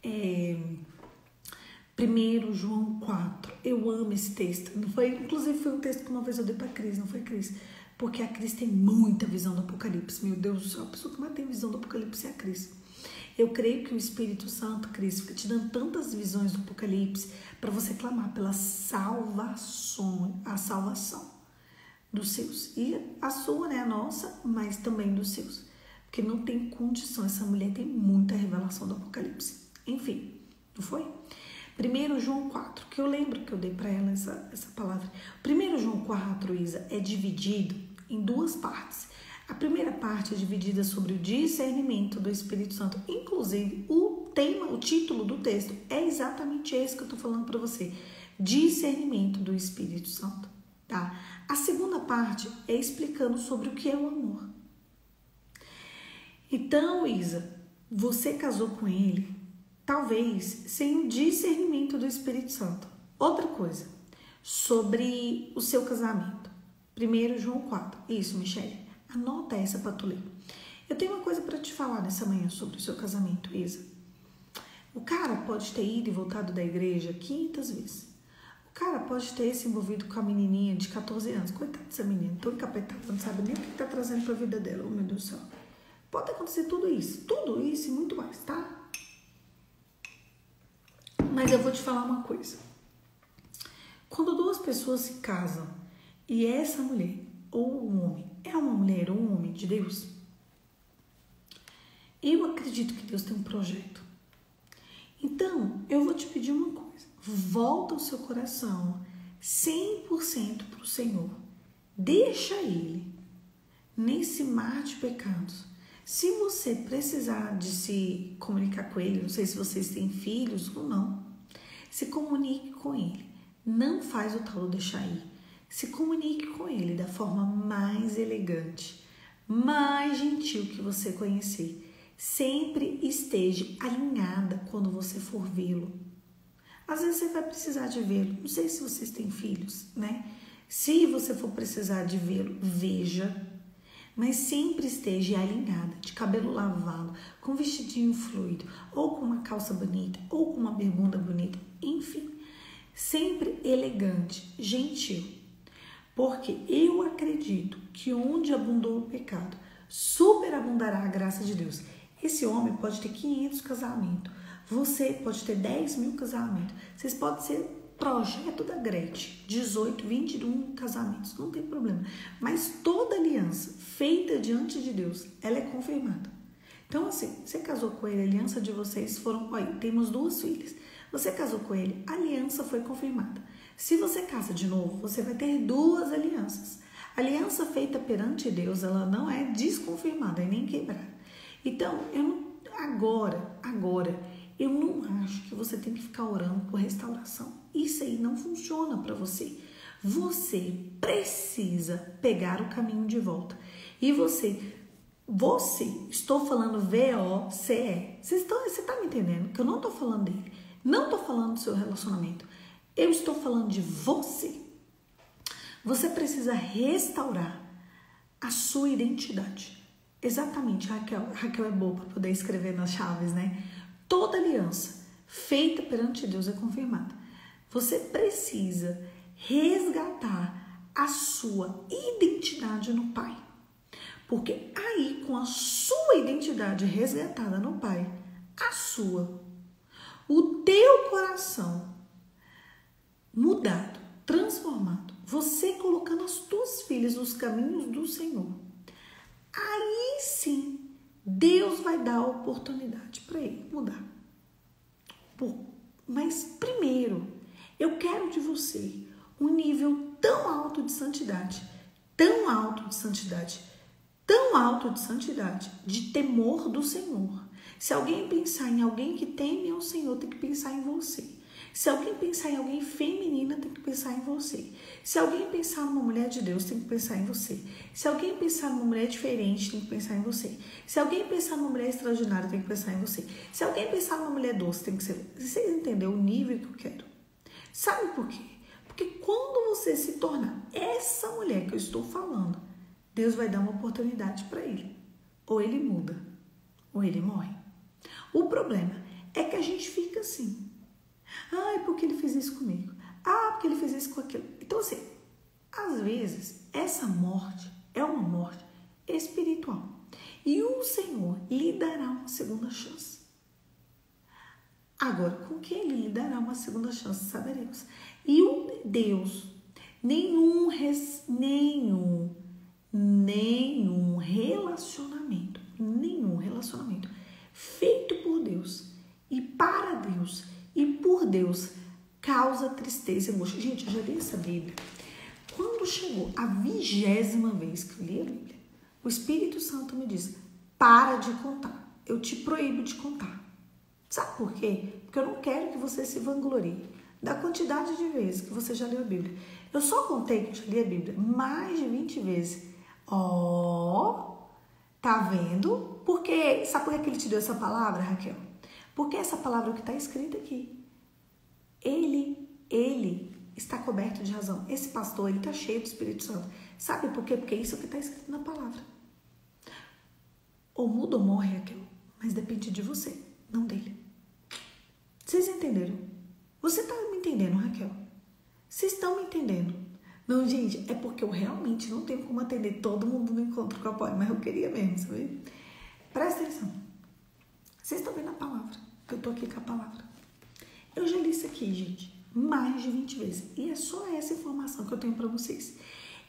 1 João 4. Eu amo esse texto. Inclusive foi um texto que uma vez eu dei para Cris, não foi, Cris? Porque a Cris tem muita visão do Apocalipse. Meu Deus do céu, a pessoa que mais tem visão do Apocalipse é a Cris. Eu creio que o Espírito Santo, Cris, fica te dando tantas visões do Apocalipse para você clamar pela salvação, a salvação dos seus. E a sua, né, a nossa, mas também dos seus. Porque não tem condição, essa mulher tem muita revelação do Apocalipse. Enfim, não foi? 1 João 4, que eu lembro que eu dei para ela essa palavra. 1 João 4, Isa, é dividido em duas partes. A primeira parte é dividida sobre o discernimento do Espírito Santo. Inclusive, o título do texto é exatamente esse que eu estou falando para você. Discernimento do Espírito Santo. Tá? A segunda parte é explicando sobre o que é o amor. Então, Isa, você casou com ele, talvez sem o discernimento do Espírito Santo. Outra coisa, sobre o seu casamento. 1 João 4. Isso, Michele. Anota essa para tu ler. Eu tenho uma coisa para te falar nessa manhã sobre o seu casamento, Isa. O cara pode ter ido e voltado da igreja 500 vezes. O cara pode ter se envolvido com a menininha de 14 anos. Coitada dessa menina, tão encapetada, não sabe nem o que tá trazendo para a vida dela. Oh, meu Deus do céu. Pode acontecer tudo isso e muito mais, tá? Mas eu vou te falar uma coisa. Quando duas pessoas se casam e essa mulher ou um homem é uma mulher ou um homem de Deus, eu acredito que Deus tem um projeto. Então, eu vou te pedir uma coisa. Volta o seu coração 100% para o Senhor. Deixa Ele nesse mar de pecados. Se você precisar de se comunicar com Ele, não sei se vocês têm filhos ou não, se comunique com Ele. Não faz o tal do deixar ir. Se comunique com Ele da forma mais elegante, mais gentil que você conhecer. Sempre esteja alinhada quando você for vê-lo. Às vezes você vai precisar de vê-lo. Não sei se vocês têm filhos, né? Se você for precisar de vê-lo, veja. Mas sempre esteja alinhada, de cabelo lavado, com um vestidinho fluido, ou com uma calça bonita, ou com uma bermuda bonita. Enfim, sempre elegante, gentil. Porque eu acredito que onde abundou o pecado, superabundará a graça de Deus. Esse homem pode ter 500 casamentos. Você pode ter 10 mil casamentos. Vocês podem ser projeto da Gretchen. 18, 21 casamentos. Não tem problema. Mas toda aliança feita diante de Deus, ela é confirmada. Então assim, você casou com ele, a aliança de vocês foram... Olha, temos 2 filhas. Você casou com ele, a aliança foi confirmada. Se você casa de novo, você vai ter 2 alianças. A aliança feita perante Deus, ela não é desconfirmada e nem quebrada. Então, agora, eu não acho que você tem que ficar orando por restauração. Isso aí não funciona para você. Você precisa pegar o caminho de volta. E você, estou falando V-O-C-E. Você está me entendendo? Que eu não estou falando dele. Não estou falando do seu relacionamento. Eu estou falando de você. Você precisa restaurar a sua identidade. Exatamente, Raquel é boa para poder escrever nas chaves, né? Toda aliança feita perante Deus é confirmada. Você precisa resgatar a sua identidade no Pai. Porque aí, com a sua identidade resgatada no Pai, o teu coração mudado, transformado, você colocando as tuas filhas nos caminhos do Senhor, aí sim, Deus vai dar a oportunidade para ele mudar. Mas primeiro, eu quero de você um nível tão alto de santidade, de temor do Senhor. Se alguém pensar em alguém que teme ao Senhor, tem que pensar em você. Se alguém pensar em alguém feminina, tem que pensar em você. Se alguém pensar numa mulher de Deus, tem que pensar em você. Se alguém pensar numa mulher diferente, tem que pensar em você. Se alguém pensar numa mulher extraordinária, tem que pensar em você. Se alguém pensar numa mulher doce, tem que ser... Vocês entenderam o nível que eu quero? Sabe por quê? Porque quando você se tornar essa mulher que eu estou falando, Deus vai dar uma oportunidade para ele. Ou ele muda, ou ele morre. O problema é que a gente fica assim. Ai, porque ele fez isso comigo? Ah, porque ele fez isso com aquilo. Então, assim, às vezes, essa morte é uma morte espiritual. E o Senhor lhe dará uma segunda chance. Agora, com que ele lhe dará uma segunda chance, saberemos. E o Deus, nenhum relacionamento feito por Deus e para Deus e por Deus causa tristeza e angústia. Gente, eu já li essa Bíblia. Quando chegou a 20ª vez que eu li a Bíblia, o Espírito Santo me diz, para de contar. Eu te proíbo de contar. Sabe por quê? Porque eu não quero que você se vanglorie da quantidade de vezes que você já leu a Bíblia. Eu só contei que eu já li a Bíblia mais de 20 vezes. Tá vendo? Porque, sabe por que ele te deu essa palavra, Raquel? Porque essa palavra que está escrita aqui. Ele está coberto de razão. Esse pastor, ele está cheio do Espírito Santo. Sabe por quê? Porque isso é o que está escrito na palavra. Ou muda ou morre, Raquel. Mas depende de você, não dele. Vocês entenderam? Você está me entendendo, Raquel? Vocês estão me entendendo? Não, gente, é porque eu realmente não tenho como atender todo mundo no encontro com a Poli, mas eu queria mesmo, sabe? Presta atenção. Vocês estão vendo a palavra, que eu tô aqui com a palavra. Eu já li isso aqui, gente, mais de 20 vezes. E é só essa informação que eu tenho pra vocês.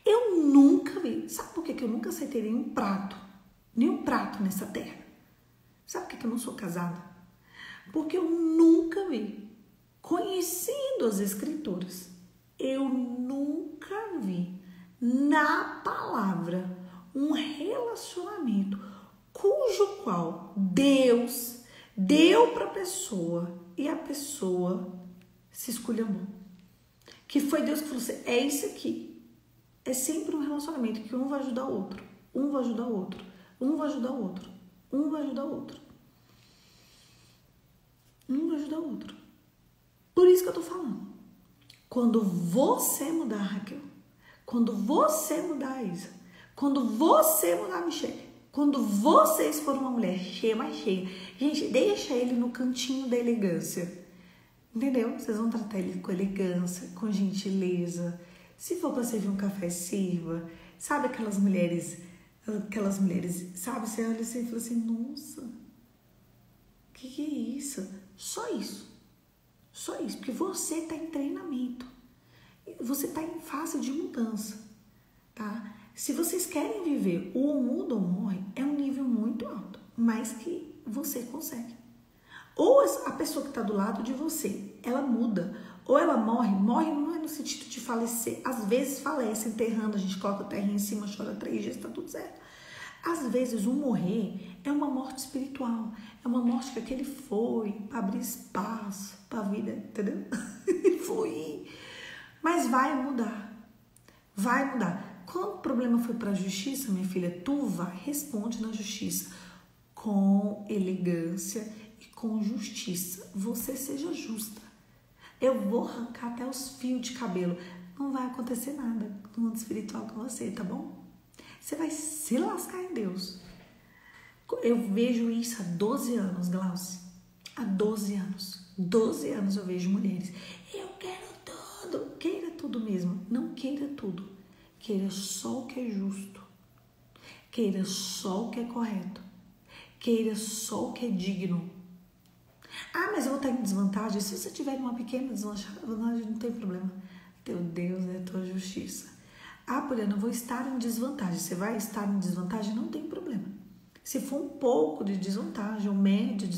Eu nunca vi. Sabe por que eu nunca aceitei nenhum prato nessa terra? Sabe por que eu não sou casada? Porque eu nunca vi. Conhecendo as escrituras, eu nunca vi na palavra um relacionamento cujo qual Deus deu para a pessoa e a pessoa se esculhambou. Que foi Deus que falou assim, é isso aqui. É sempre um relacionamento que um vai ajudar o outro, um vai ajudar o outro, um vai ajudar o outro, um vai ajudar o outro. Um vai ajudar o outro. Por isso que eu tô falando. Quando você mudar, Raquel, quando você mudar a Isa, quando você mudar a Michelle, quando vocês forem uma mulher cheia, mais cheia, gente, deixa ele no cantinho da elegância. Entendeu? Vocês vão tratar ele com elegância, com gentileza. Se for para servir um café, sirva. Sabe aquelas mulheres, sabe? Você olha assim e fala assim, nossa, que é isso? Só isso. Só isso, porque você está em treinamento. Você está em fase de mudança, tá? Se vocês querem viver ou muda ou morre, é um nível muito alto, mas que você consegue. Ou a pessoa que está do lado de você, ela muda, ou ela morre não é no sentido de falecer. Às vezes falece enterrando, a gente coloca a terra em cima, chora 3 dias, está tudo certo. Às vezes o morrer é uma morte espiritual, é uma morte que aquele foi para abrir espaço para a vida, entendeu? Foi. Mas vai mudar, vai mudar. Quando o problema foi para a justiça, minha filha, tu vai, responde na justiça com elegância e com justiça. Você seja justa. Eu vou arrancar até os fios de cabelo. Não vai acontecer nada no mundo espiritual com você, tá bom? Você vai se lascar em Deus. Eu vejo isso há 12 anos, Glaucia. Há 12 anos. 12 anos eu vejo mulheres. Eu quero tudo. Queira tudo mesmo. Não queira tudo. Queira só o que é justo. Queira só o que é correto. Queira só o que é digno. Ah, mas eu vou estar em desvantagem. Se você tiver uma pequena desvantagem, não tem problema. Teu Deus é a tua justiça. Ah, Poliana, eu vou estar em desvantagem. Você vai estar em desvantagem? Não tem problema. Se for um pouco de desvantagem, ou médio de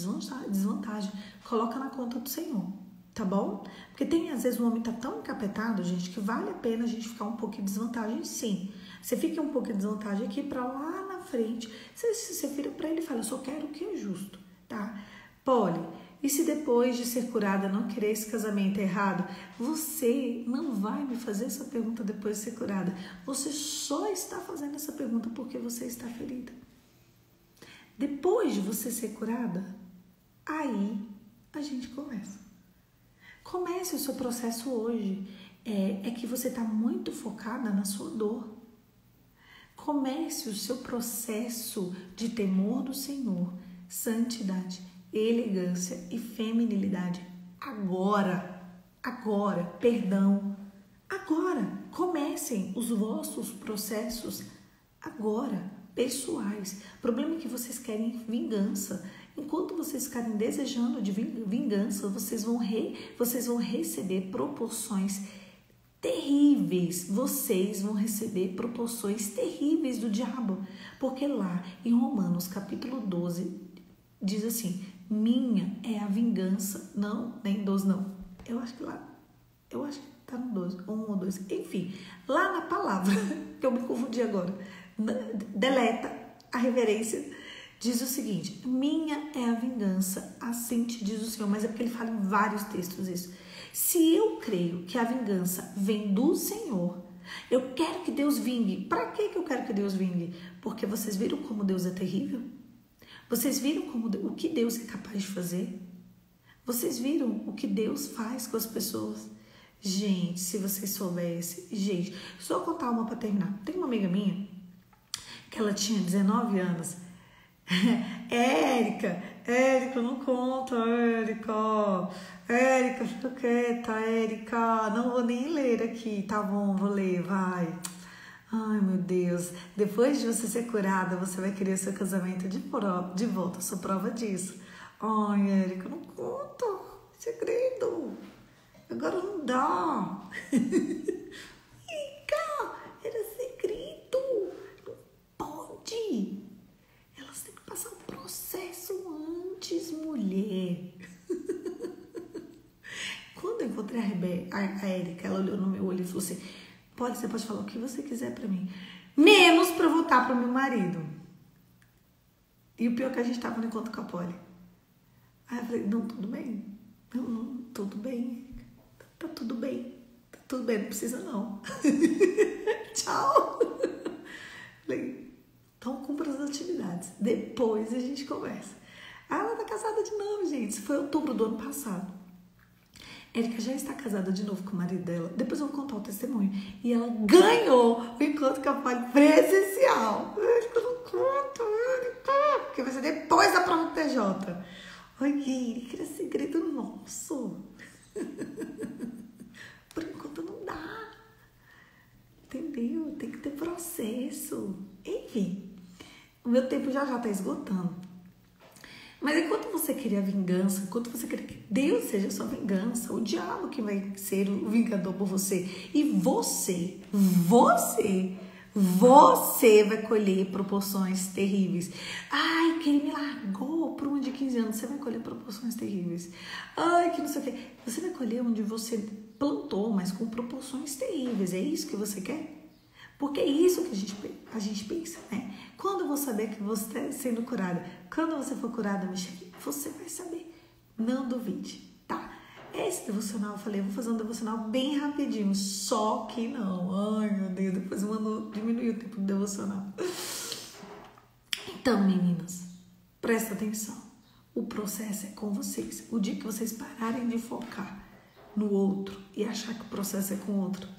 desvantagem, coloca na conta do Senhor, tá bom? Porque tem, às vezes, o homem tá tão encapetado, gente, que vale a pena a gente ficar um pouco em desvantagem, sim. Você fica um pouco em desvantagem aqui pra lá na frente. Você vira pra ele e fala, eu só quero o que é justo, tá? Poli, e se depois de ser curada não querer esse casamento errado, você não vai me fazer essa pergunta depois de ser curada. Você só está fazendo essa pergunta porque você está ferida. Depois de você ser curada, aí a gente começa. Comece o seu processo hoje. É que você está muito focada na sua dor. Comece o seu processo de temor do Senhor, santidade, elegância e feminilidade agora, perdão, agora. Comecem os vossos processos agora, pessoais. O problema é que vocês querem vingança. Enquanto vocês ficarem desejando de vingança, vocês vão receber proporções terríveis. Vocês vão receber proporções terríveis do diabo. Porque lá em Romanos capítulo 12 diz assim, minha é a vingança. Não, nem 12 não. Eu acho que Tá no 12, 1 ou 2, enfim, lá na palavra, que eu me confundi agora, deleta a reverência, diz o seguinte: minha é a vingança, assim te diz o Senhor. Mas é porque ele fala em vários textos isso. Se eu creio que a vingança vem do Senhor, eu quero que Deus vingue. Para que eu quero que Deus vingue? Porque vocês viram como Deus é terrível? Vocês viram o que Deus é capaz de fazer? Vocês viram o que Deus faz com as pessoas? Gente, se vocês soubessem... Gente, só contar uma para terminar. Tem uma amiga minha que ela tinha 19 anos. Érica, não conta, Érica, fica quieta, Érica, não vou nem ler aqui, tá bom, vou ler, vai. Ai, meu Deus, depois de você ser curada, você vai querer seu casamento de volta, sou prova disso. Ai, Érica, não conta, segredo, agora não dá. Érica, era segredo, não pode. Elas têm que passar o processo antes, mulher. Quando eu encontrei a Érica, ela olhou no meu olho e falou assim: você pode falar o que você quiser pra mim, menos pra eu voltar pro meu marido. E o pior é que a gente tava no encontro com a Poli. Aí eu falei: não, tudo bem. Não, tudo bem. Tá tudo bem. Tá tudo bem, não precisa não. Tchau. Falei: então cumpra as atividades. Depois a gente conversa. Ela tá casada de novo, gente. Isso foi outubro do ano passado. Érica já está casada de novo com o marido dela. Depois eu vou contar o testemunho. E ela ganhou o encontro com a Poli presencial. Érica, não conta, Érica. Porque vai ser depois da prova do TJ. Oi, Érica, é segredo nosso. Por enquanto não dá. Entendeu? Tem que ter processo. Enfim, o meu tempo já está esgotando. Mas enquanto você querer a vingança, enquanto você querer que Deus seja a sua vingança, o diabo que vai ser o vingador por você. E você vai colher proporções terríveis. Ai, que ele me largou por uma de 15 anos. Você vai colher proporções terríveis. Ai, que não sei o quê. Você vai colher onde você plantou, mas com proporções terríveis. É isso que você quer? Porque é isso que a gente pensa, né? Quando eu vou saber que você está sendo curada? Quando você for curada, Michele, você vai saber. Não duvide, tá? Esse devocional, eu falei, eu vou fazer um devocional bem rapidinho. Só que não. Ai, meu Deus, depois eu diminuir o tempo do devocional. Então, meninas, presta atenção. O processo é com vocês. O dia que vocês pararem de focar no outro e achar que o processo é com o outro,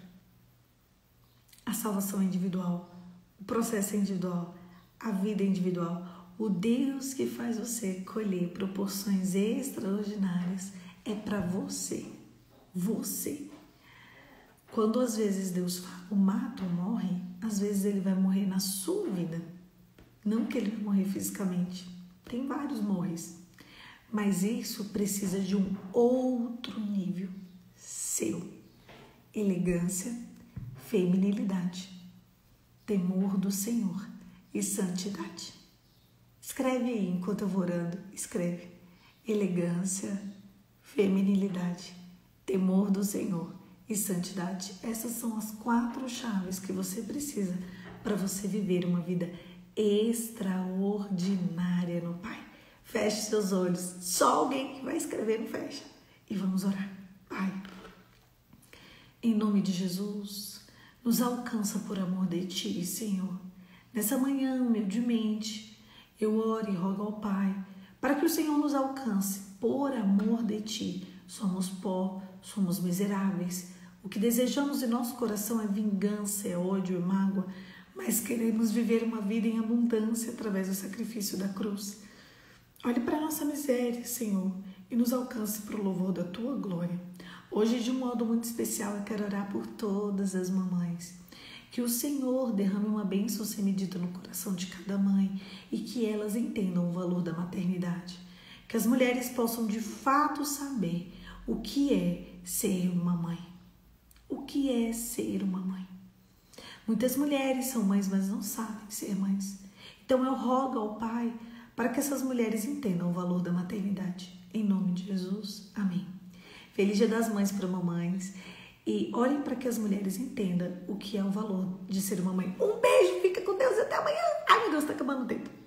a salvação é individual, o processo é individual, a vida é individual. O Deus que faz você colher proporções extraordinárias é para você. Você. Quando às vezes Deus fala, o mata ou morre, às vezes ele vai morrer na sua vida. Não que ele vai morrer fisicamente. Tem vários morres. Mas isso precisa de um outro nível seu. Elegância, feminilidade, temor do Senhor e santidade. Escreve aí enquanto eu vou orando. Escreve. Elegância, feminilidade, temor do Senhor e santidade. Essas são as 4 chaves que você precisa para você viver uma vida extraordinária no Pai. Feche seus olhos. Só alguém que vai escrever não fecha. E vamos orar. Pai, em nome de Jesus, nos alcança por amor de Ti, Senhor. Nessa manhã, humildemente, eu oro e rogo ao Pai para que o Senhor nos alcance por amor de Ti. Somos pó, somos miseráveis. O que desejamos em nosso coração é vingança, é ódio, é mágoa, mas queremos viver uma vida em abundância através do sacrifício da cruz. Olhe para a nossa miséria, Senhor, e nos alcance para o louvor da Tua glória. Hoje, de um modo muito especial, eu quero orar por todas as mamães. Que o Senhor derrame uma bênção sem medida no coração de cada mãe e que elas entendam o valor da maternidade. Que as mulheres possam de fato saber o que é ser uma mãe. O que é ser uma mãe? Muitas mulheres são mães, mas não sabem ser mães. Então eu rogo ao Pai para que essas mulheres entendam o valor da maternidade. Em nome de Jesus, amém. Feliz Dia das Mães para mamães. E olhem para que as mulheres entendam o que é o valor de ser uma mãe. Um beijo, fica com Deus e até amanhã. Ai, meu Deus, tá acabando o tempo.